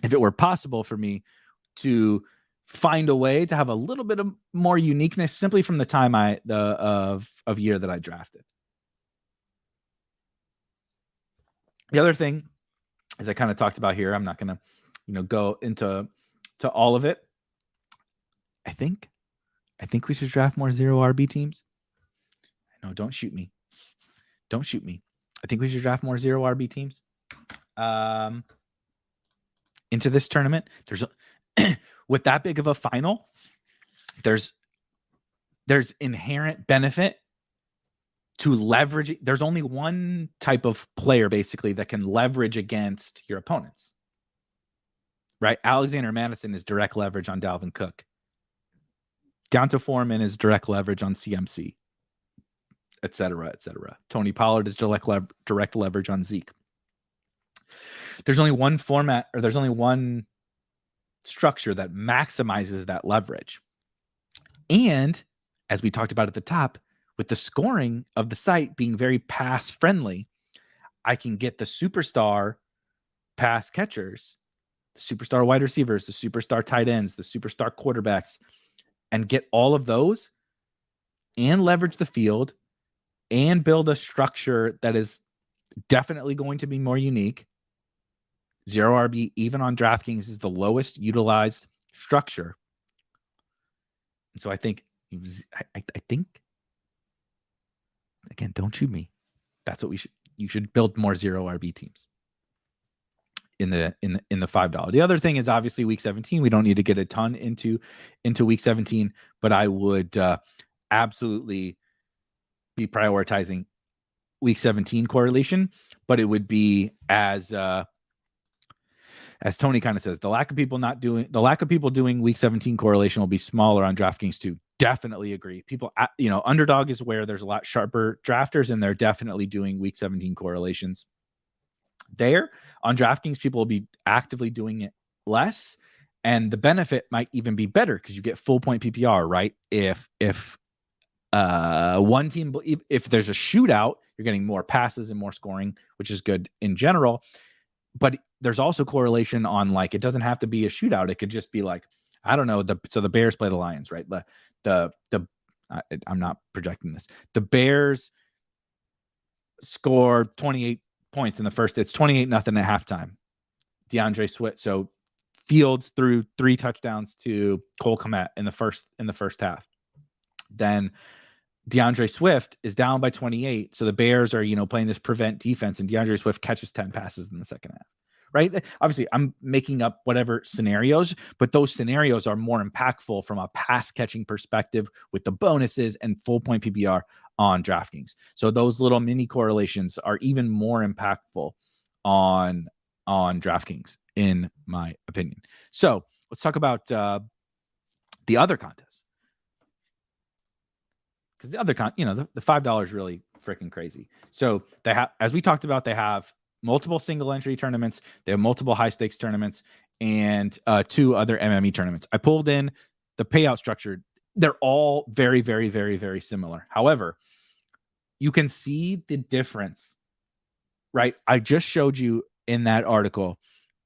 if it were possible for me, to find a way to have a little bit of more uniqueness simply from the time of year that I drafted. The other thing, as I kind of talked about here, I'm not going to, go into all of it. I think we should draft more 0 RB teams. No, don't shoot me. Don't shoot me. I think we should draft more 0 RB teams into this tournament. There's with that big of a final, there's inherent benefit to leverage. There's only one type of player basically that can leverage against your opponents, right? Alexander Madison is direct leverage on Dalvin Cook. D'Onta Foreman is direct leverage on CMC, et cetera, et cetera. Tony Pollard is direct leverage on Zeke. There's only one format, or there's only one structure that maximizes that leverage. And as we talked about at the top, with the scoring of the site being very pass friendly, I can get the superstar pass catchers, the superstar wide receivers, the superstar tight ends, the superstar quarterbacks, and get all of those and leverage the field and build a structure that is definitely going to be more unique. 0 RB, even on DraftKings, is the lowest utilized structure. And so I think, again, don't shoot me. That's what you should build more 0 RB teams in the $5. The other thing is obviously week 17. We don't need to get a ton into week 17, but I would absolutely be prioritizing week 17 correlation, but it would be as Tony kind of says, the lack of people doing week 17 correlation will be smaller on DraftKings too. Definitely agree. People, Underdog is where there's a lot sharper drafters, and they're definitely doing week 17 correlations. There on DraftKings, people will be actively doing it less, and the benefit might even be better because you get full point PPR, right? If one team, if there's a shootout, you're getting more passes and more scoring, which is good in general. But there's also correlation on, like, it doesn't have to be a shootout. It could just be like, I don't know. So the Bears play the Lions, right? I'm not projecting this. The Bears score 28 points in the first. It's 28-0 at halftime. DeAndre Swift. So Fields threw 3 touchdowns to Cole Kmet in the first half. Then DeAndre Swift is down by 28. So the Bears are, playing this prevent defense, and DeAndre Swift catches 10 passes in the second half, right? Obviously, I'm making up whatever scenarios, but those scenarios are more impactful from a pass catching perspective with the bonuses and full point PPR on DraftKings. So those little mini correlations are even more impactful on DraftKings, in my opinion. So let's talk about the other contests. Because the other the $5 is really freaking crazy. So they have, as we talked about, they have multiple single entry tournaments, they have multiple high stakes tournaments, and 2 other MME tournaments. I pulled in the payout structure. They're all very, very, very, very similar. However, you can see the difference, right? I just showed you in that article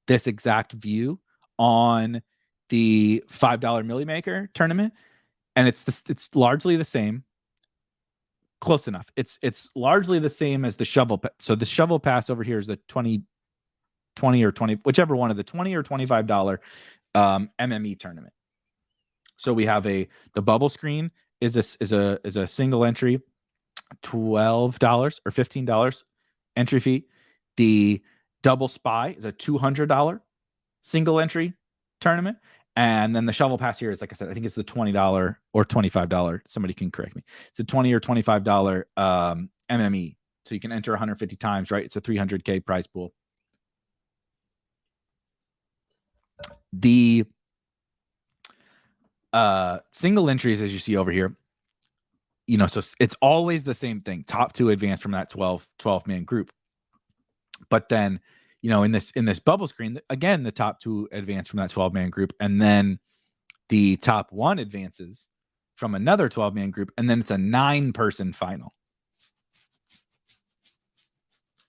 this exact view on the $5 Milli Maker tournament, and it's largely the same. Close enough. It's largely the same as the shovel. So the shovel pass over here is the 20 or 20, whichever one of the $20 or $25 MME tournament. So we have the bubble screen is a single entry, $12 or $15 entry fee. The double spy is a $200 single entry tournament. And then the shovel pass here is, like I said, I think it's the $20 or $25. Somebody can correct me. It's a $20 or $25 MME. So you can enter 150 times, right? It's a 300K prize pool. The single entries, as you see over here, so it's always the same thing. Top 2 advance from that 12-man group. But then, in this bubble screen, again, the top 2 advance from that 12-man group, and then the top 1 advances from another 12-man group, and then it's a 9-person final.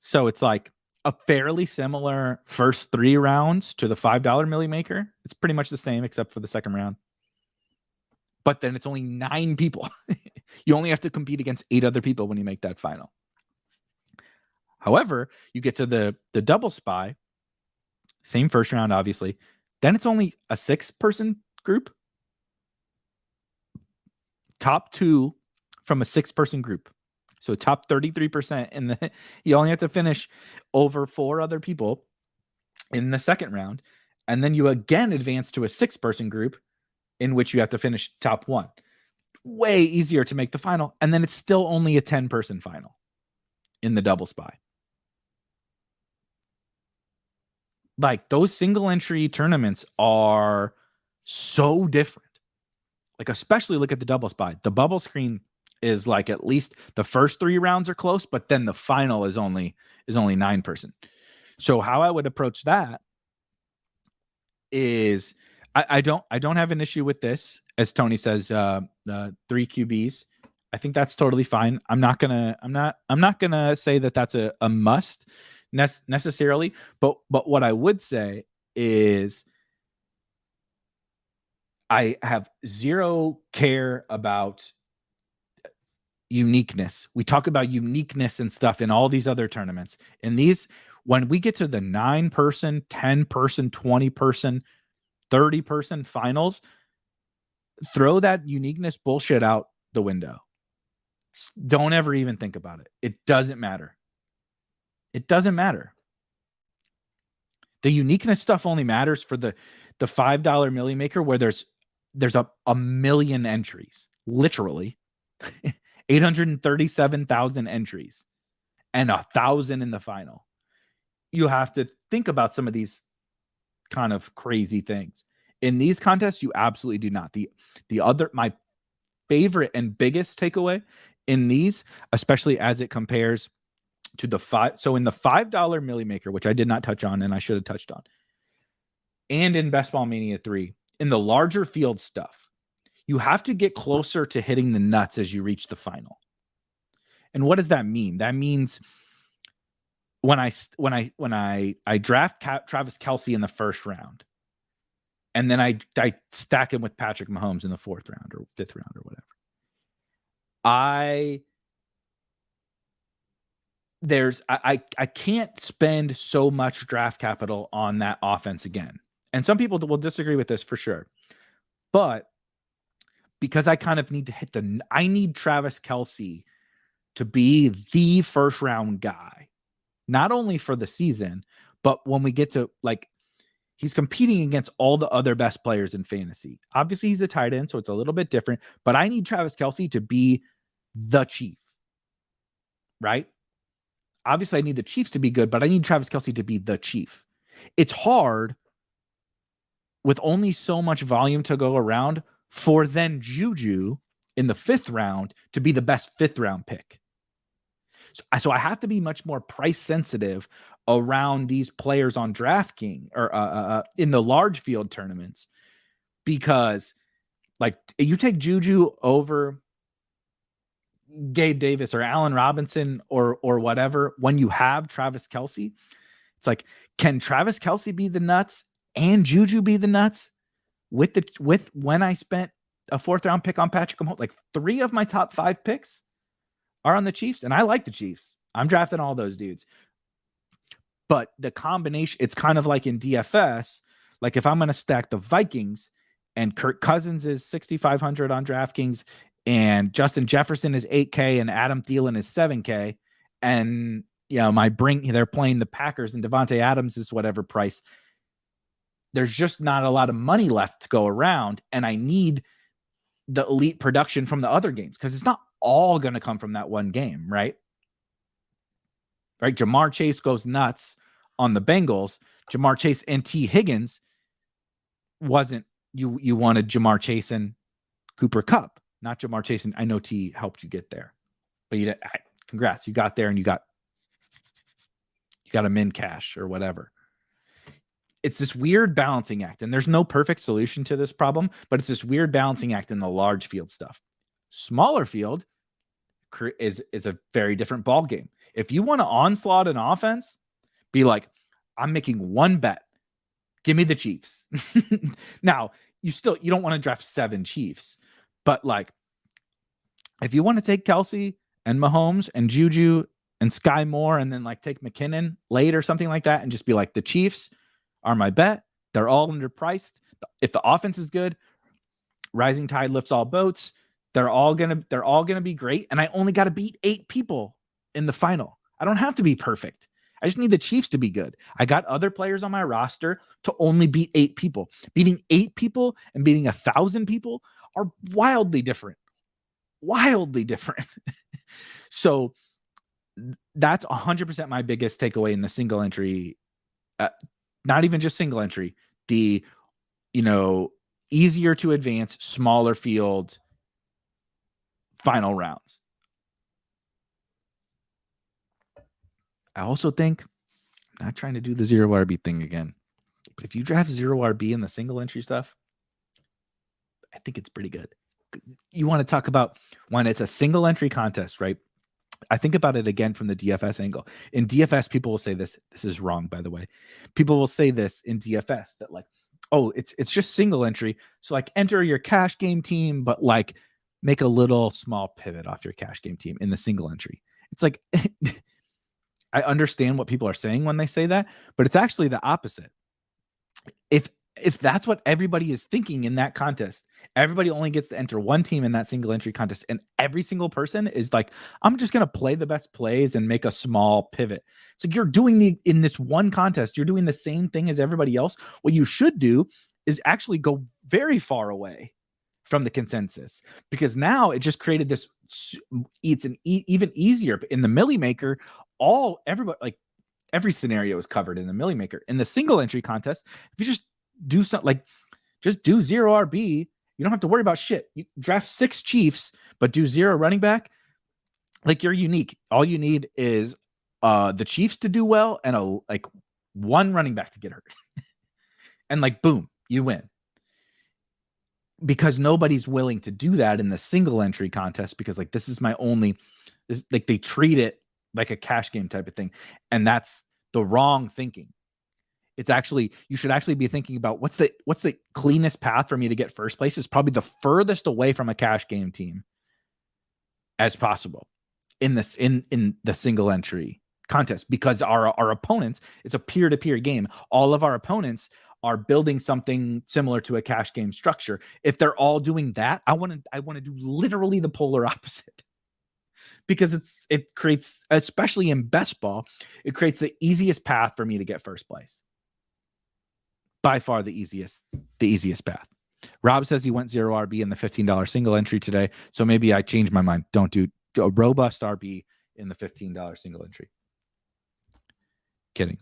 So it's like a fairly similar first 3 rounds to the $5 Milli Maker. It's pretty much the same except for the second round. But then it's only 9 people. You only have to compete against 8 other people when you make that final. However, you get to the double spy, same first round, obviously. Then it's only a 6-person group. Top 2 from a 6-person group. So top 33%. You only have to finish over 4 other people in the second round. And then you again advance to a 6-person group in which you have to finish top 1. Way easier to make the final. And then it's still only a 10-person final in the double spy. Like, those single entry tournaments are so different. Like, especially look at the double spy. The bubble screen is like, at least the first 3 rounds are close, but then the final is only 9-person. So how I would approach that is I don't have an issue with this, as Tony says, 3 QBs. I think that's totally fine. I'm not gonna say that that's a must necessarily, but what I would say is I have zero care about uniqueness. We talk about uniqueness and stuff in all these other tournaments. And these, when we get to the 9-person, 10-person, 20-person, 30-person finals, throw that uniqueness bullshit out the window. Don't ever even think about it. It doesn't matter. It doesn't matter. The uniqueness stuff only matters for the $5 Milli Maker, where there's a million entries, literally 837,000 entries and 1,000 in the final. You have to think about some of these kind of crazy things. In these contests, you absolutely do not. My favorite and biggest takeaway in these, especially as it compares to the 5. So in the $5 Milli Maker, which I did not touch on and I should have touched on, and in Best Ball Mania 3, in the larger field stuff, you have to get closer to hitting the nuts as you reach the final. And what does that mean? That means when I draft Travis Kelce in the first round, and then I stack him with Patrick Mahomes in the 4th round or 5th round or whatever, I can't spend so much draft capital on that offense again. And some people will disagree with this for sure. But because I kind of need to I need Travis Kelce to be the first round guy, not only for the season, but when we get to, like, he's competing against all the other best players in fantasy. Obviously, he's a tight end, so it's a little bit different, but I need Travis Kelce to be the chief, right? Obviously, I need the Chiefs to be good, but I need Travis Kelce to be the chief. It's hard with only so much volume to go around for then Juju in the 5th round to be the best 5th round pick. So I have to be much more price sensitive around these players on DraftKings or in the large field tournaments, because, like, you take Juju over Gabe Davis or Allen Robinson or whatever, when you have Travis Kelce, it's like, can Travis Kelce be the nuts and Juju be the nuts with when I spent a 4th round pick on Patrick Mahomes? Like 3 of my top 5 picks are on the Chiefs, and I like the Chiefs. I'm drafting all those dudes. But the combination, it's kind of like in DFS, like if I'm going to stack the Vikings and Kirk Cousins is 6,500 on DraftKings and Justin Jefferson is 8K and Adam Thielen is 7K, and they're playing the Packers and Devontae Adams is whatever price. There's just not a lot of money left to go around, and I need the elite production from the other games because it's not all going to come from that one game, right? Right? Jamar Chase goes nuts on the Bengals. Jamar Chase and T. Higgins wasn't, you wanted Jamar Chase and Cooper Kupp, not Jamar Chase. And I know T helped you get there, but congrats. You got there and you got him in cash or whatever. It's this weird balancing act, and there's no perfect solution to this problem, but it's this weird balancing act in the large field stuff. Smaller field is a very different ball game. If you want to onslaught an offense, be like, I'm making one bet. Give me the Chiefs. Now, you don't want to draft 7 Chiefs, but like, if you want to take Kelce and Mahomes and Juju and Sky Moore and then like take McKinnon late or something like that and just be like, the Chiefs are my bet. They're all underpriced. If the offense is good, rising tide lifts all boats. They're all gonna be great. And I only got to beat 8 people in the final. I don't have to be perfect. I just need the Chiefs to be good. I got other players on my roster to only beat 8 people. Beating 8 people and beating 1,000 people are wildly different. Wildly different. So that's 100% my biggest takeaway in the single entry. Not even just single entry. The, easier to advance, smaller field final rounds. I also think, I'm not trying to do the 0 RB thing again, but if you draft 0 RB in the single entry stuff, I think it's pretty good. You want to talk about when it's a single entry contest, right? I think about it again from the DFS angle. In DFS, people will say this is wrong, by the way. People will say this in DFS that like, oh, it's just single entry. So like enter your cash game team, but like make a little small pivot off your cash game team in the single entry. It's like, I understand what people are saying when they say that, but it's actually the opposite. If that's what everybody is thinking in that contest, everybody only gets to enter one team in that single entry contest, and every single person is like, I'm just going to play the best plays and make a small pivot. So you're doing in this one contest, you're doing the same thing as everybody else. What you should do is actually go very far away from the consensus, because now it just created this, it's an even easier in the Millie Maker. Everybody, like every scenario is covered in the Millie Maker. In the single entry contest, if you just do something like just do 0 RB, you don't have to worry about shit. You draft 6 Chiefs, but do 0 running back. Like, you're unique. All you need is the Chiefs to do well and one running back to get hurt. And like, boom, you win. Because nobody's willing to do that in the single entry contest, because like, this is my only, like they treat it like a cash game type of thing. And that's the wrong thinking. It's actually, you should actually be thinking about what's the cleanest path for me to get first place. Is probably the furthest away from a cash game team as possible in the single entry contest, because our opponents, it's a peer-to-peer game. All of our opponents are building something similar to a cash game structure. If they're all doing that, I want to do literally the polar opposite. Because it creates, especially in best ball, it creates the easiest path for me to get first place. By far the easiest path. Rob says he went 0 RB in the $15 single entry today. So maybe I changed my mind. Don't do a robust RB in the $15 single entry. Kidding.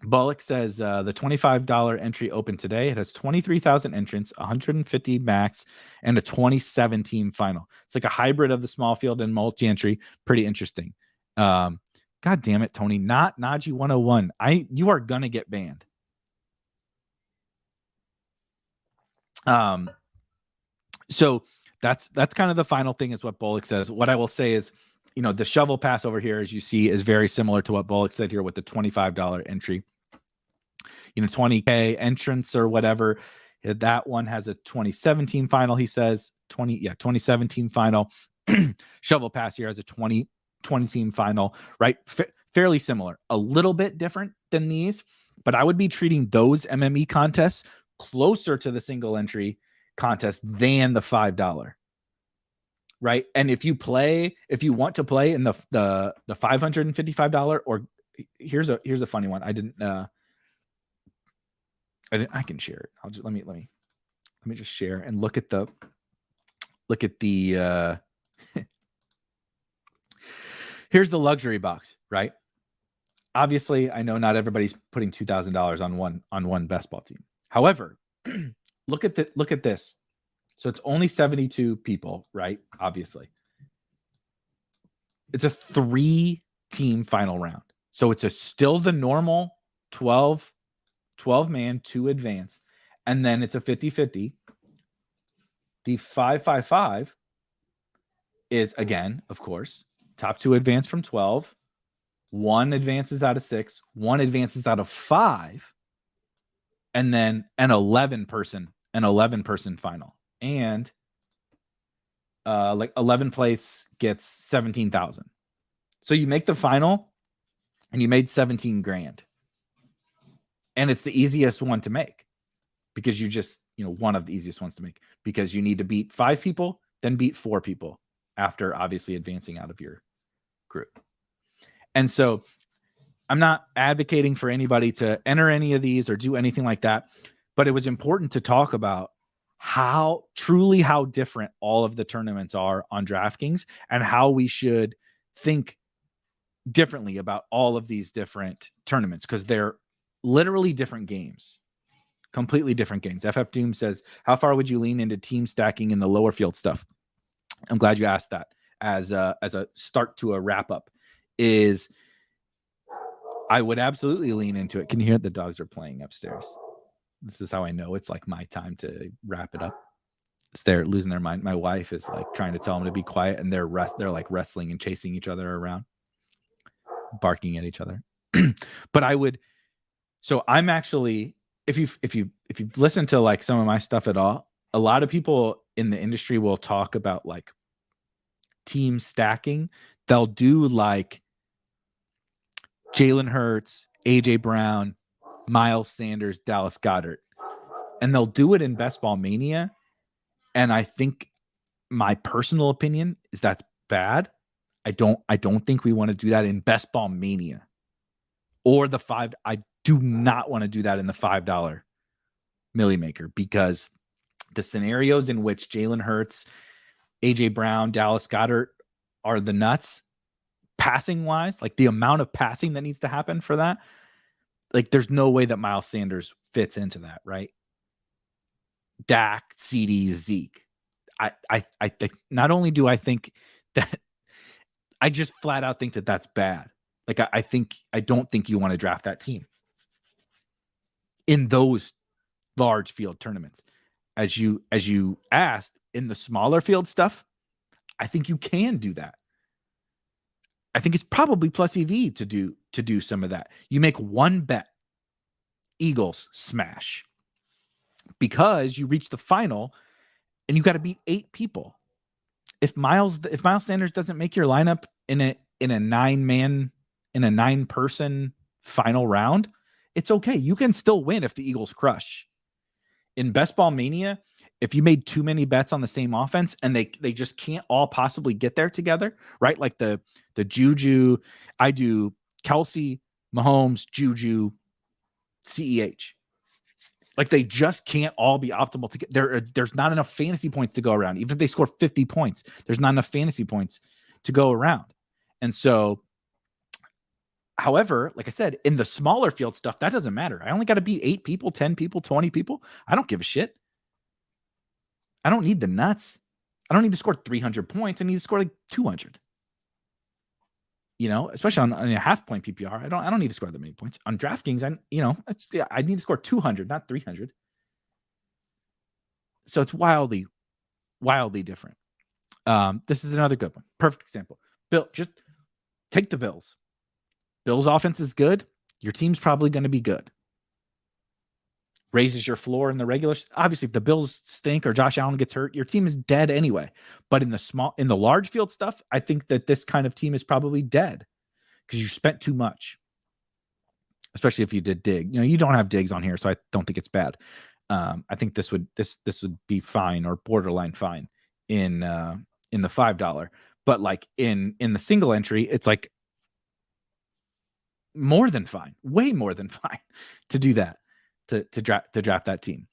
Bullock says the $25 entry opened today. It has 23,000 entrants, 150 max, and a 27 team final. It's like a hybrid of the small field and multi-entry. Pretty interesting. God damn it, Tony. Not Najee 101. You are gonna get banned. So that's kind of the final thing is what Bullock says. What I will say is, the shovel pass over here, as you see, is very similar to what Bullock said here with the $25 entry. 20K entrance or whatever. That one has a 2017 final, he says. 2017 final. Shovel pass here has a 2020 team final, right? Fairly similar. A little bit different than these, but I would be treating those MME contests closer to the single entry contest than the $5. Right. And if you want to play in the $555, or here's a funny one. I can share it. Let me just share and look at the here's the luxury box, right? Obviously, I know not everybody's putting $2,000 on one best ball team. However, look at this. So it's only 72 people, right? Obviously. It's a 3-team final round. So it's still the normal 12 man, 2 advance, and then it's a 50-50. The 555 is, again, of course, top 2 advance from 12, 1 advances out of 6, 1 advances out of 5, and then an 11 person final. And 11 place gets 17,000. So you make the final and you made 17 grand. And it's the easiest one to make because you just, one of the easiest ones to make because you need to beat 5 people, then beat 4 people after obviously advancing out of your group. And so I'm not advocating for anybody to enter any of these or do anything like that, but it was important to talk about how different all of the tournaments are on DraftKings and how we should think differently about all of these different tournaments because they're literally different games, completely different games. FF Doom says, how far would you lean into team stacking in the lower field stuff? I'm glad you asked that as a start to a wrap up. Is I would absolutely lean into it. Can you hear the dogs are playing upstairs? This is how I know it's like my time to wrap it up. They're losing their mind. My wife is like trying to tell them to be quiet, and they're like wrestling and chasing each other around, barking at each other. But I would. So I'm actually, if you've listened to like some of my stuff at all, a lot of people in the industry will talk about like team stacking. They'll do like Jalen Hurts, AJ Brown, Miles Sanders, Dallas Goedert, and they'll do it in Best Ball Mania. And I think my personal opinion is that's bad. I don't think we want to do that in Best Ball Mania or the 5. I do not want to do that in the $5 Millie Maker because the scenarios in which Jalen Hurts, AJ Brown, Dallas Goedert are the nuts passing wise, like the amount of passing that needs to happen for that. Like there's no way that Miles Sanders fits into that, right? Dak, CD, Zeke. I think not only do I think that, I just flat out think that that's bad. Like I don't think you want to draft that team in those large field tournaments. As you asked, in the smaller field stuff, I think you can do that. I think it's probably plus EV to do some of that. You make one bet, Eagles smash, because you reach the final and you got to beat 8 people. If Miles Sanders doesn't make your lineup in a 9-person final round, it's okay. You can still win if the Eagles crush. In Best Ball Mania, if you made too many bets on the same offense and they just can't all possibly get there together, right? Like the Juju, I do Kelsey, Mahomes, Juju, CEH. Like they just can't all be optimal to get there. There's not enough fantasy points to go around. Even if they score 50 points, there's not enough fantasy points to go around. And so, however, like I said, in the smaller field stuff, that doesn't matter. I only got to beat 8 people, 10 people, 20 people. I don't give a shit. I don't need the nuts. I don't need to score 300 points. I need to score like 200. Especially on a half-point PPR. I don't need to score that many points. On DraftKings, I need to score 200, not 300. So it's wildly, wildly different. This is another good one. Perfect example. Just take the Bills. Bills offense is good. Your team's probably going to be good. Raises your floor in the regular. Obviously, if the Bills stink or Josh Allen gets hurt, your team is dead anyway. But in the large field stuff, I think that this kind of team is probably dead because you spent too much. Especially if you did dig. You don't have digs on here, so I don't think it's bad. I think this would be fine or borderline fine in the $5. But like in the single entry, it's like more than fine, way more than fine to do that, to draft that team.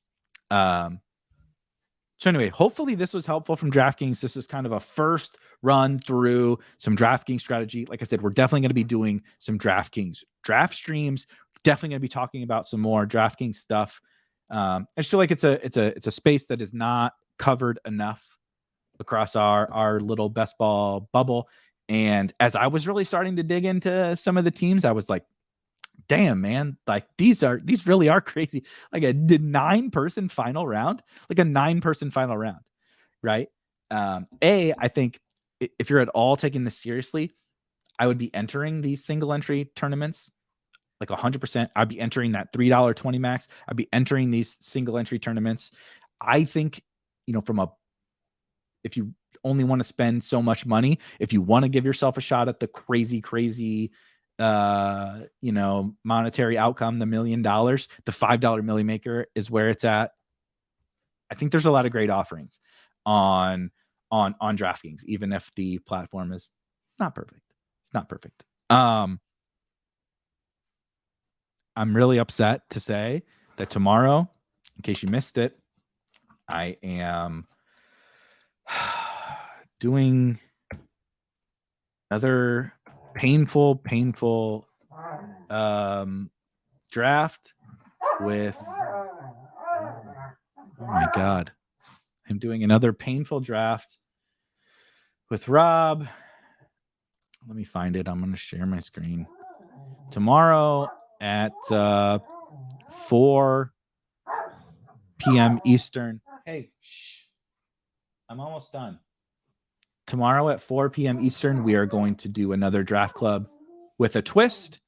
So anyway, hopefully this was helpful from DraftKings. This is kind of a first run through some DraftKings strategy. Like I said, we're definitely going to be doing some DraftKings draft streams. Definitely going to be talking about some more DraftKings stuff. I just feel like it's a space that is not covered enough across our little best ball bubble. And as I was really starting to dig into some of the teams, I was like, damn, man, like these really are crazy. Like a 9-person final round, right? I think if you're at all taking this seriously, I would be entering these single entry tournaments like 100%. I'd be entering that $3.20 max. I'd be entering these single entry tournaments. I think, if you only want to spend so much money, if you want to give yourself a shot at the crazy, monetary outcome, the $1 million, the $5 Millie Maker is where it's at. I think there's a lot of great offerings on DraftKings, even if the platform is not perfect. It's not perfect. I'm really upset to say that tomorrow, in case you missed it, I am doing another painful draft with, oh my God, I'm doing another painful draft with Rob. Let me find it. I'm going to share my screen tomorrow at 4 p.m. Eastern. Hey, shh. I'm almost done. Tomorrow at 4 p.m. Eastern, we are going to do another draft club with a twist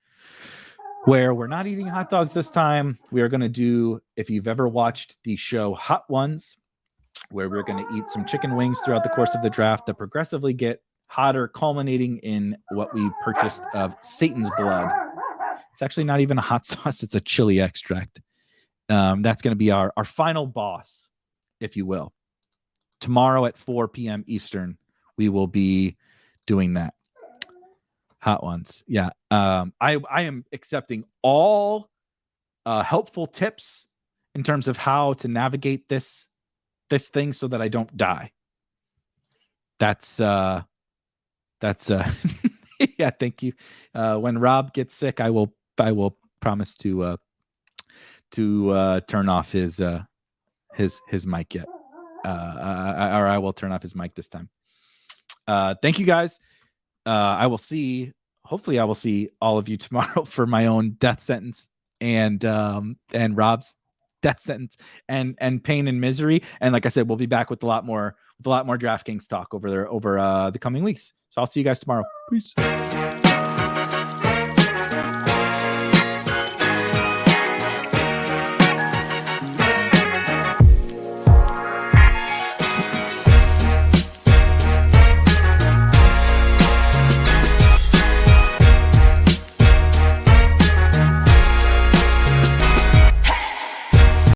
where we're not eating hot dogs this time. We are going to do, if you've ever watched the show Hot Ones, where we're going to eat some chicken wings throughout the course of the draft that progressively get hotter, culminating in what we purchased of Satan's blood. It's actually not even a hot sauce. It's a chili extract. That's going to be our final boss, if you will. Tomorrow at 4 p.m. Eastern, we will be doing that. Hot Ones. Yeah. I am accepting all helpful tips in terms of how to navigate this thing so that I don't die. That's yeah, thank you. When Rob gets sick, I will promise to turn off his mic yet. Or I will turn off his mic this time. Thank you guys. Hopefully I will see all of you tomorrow for my own death sentence and Rob's death sentence and pain and misery. And like I said, we'll be back with a lot more DraftKings talk over the coming weeks. So I'll see you guys tomorrow. Peace.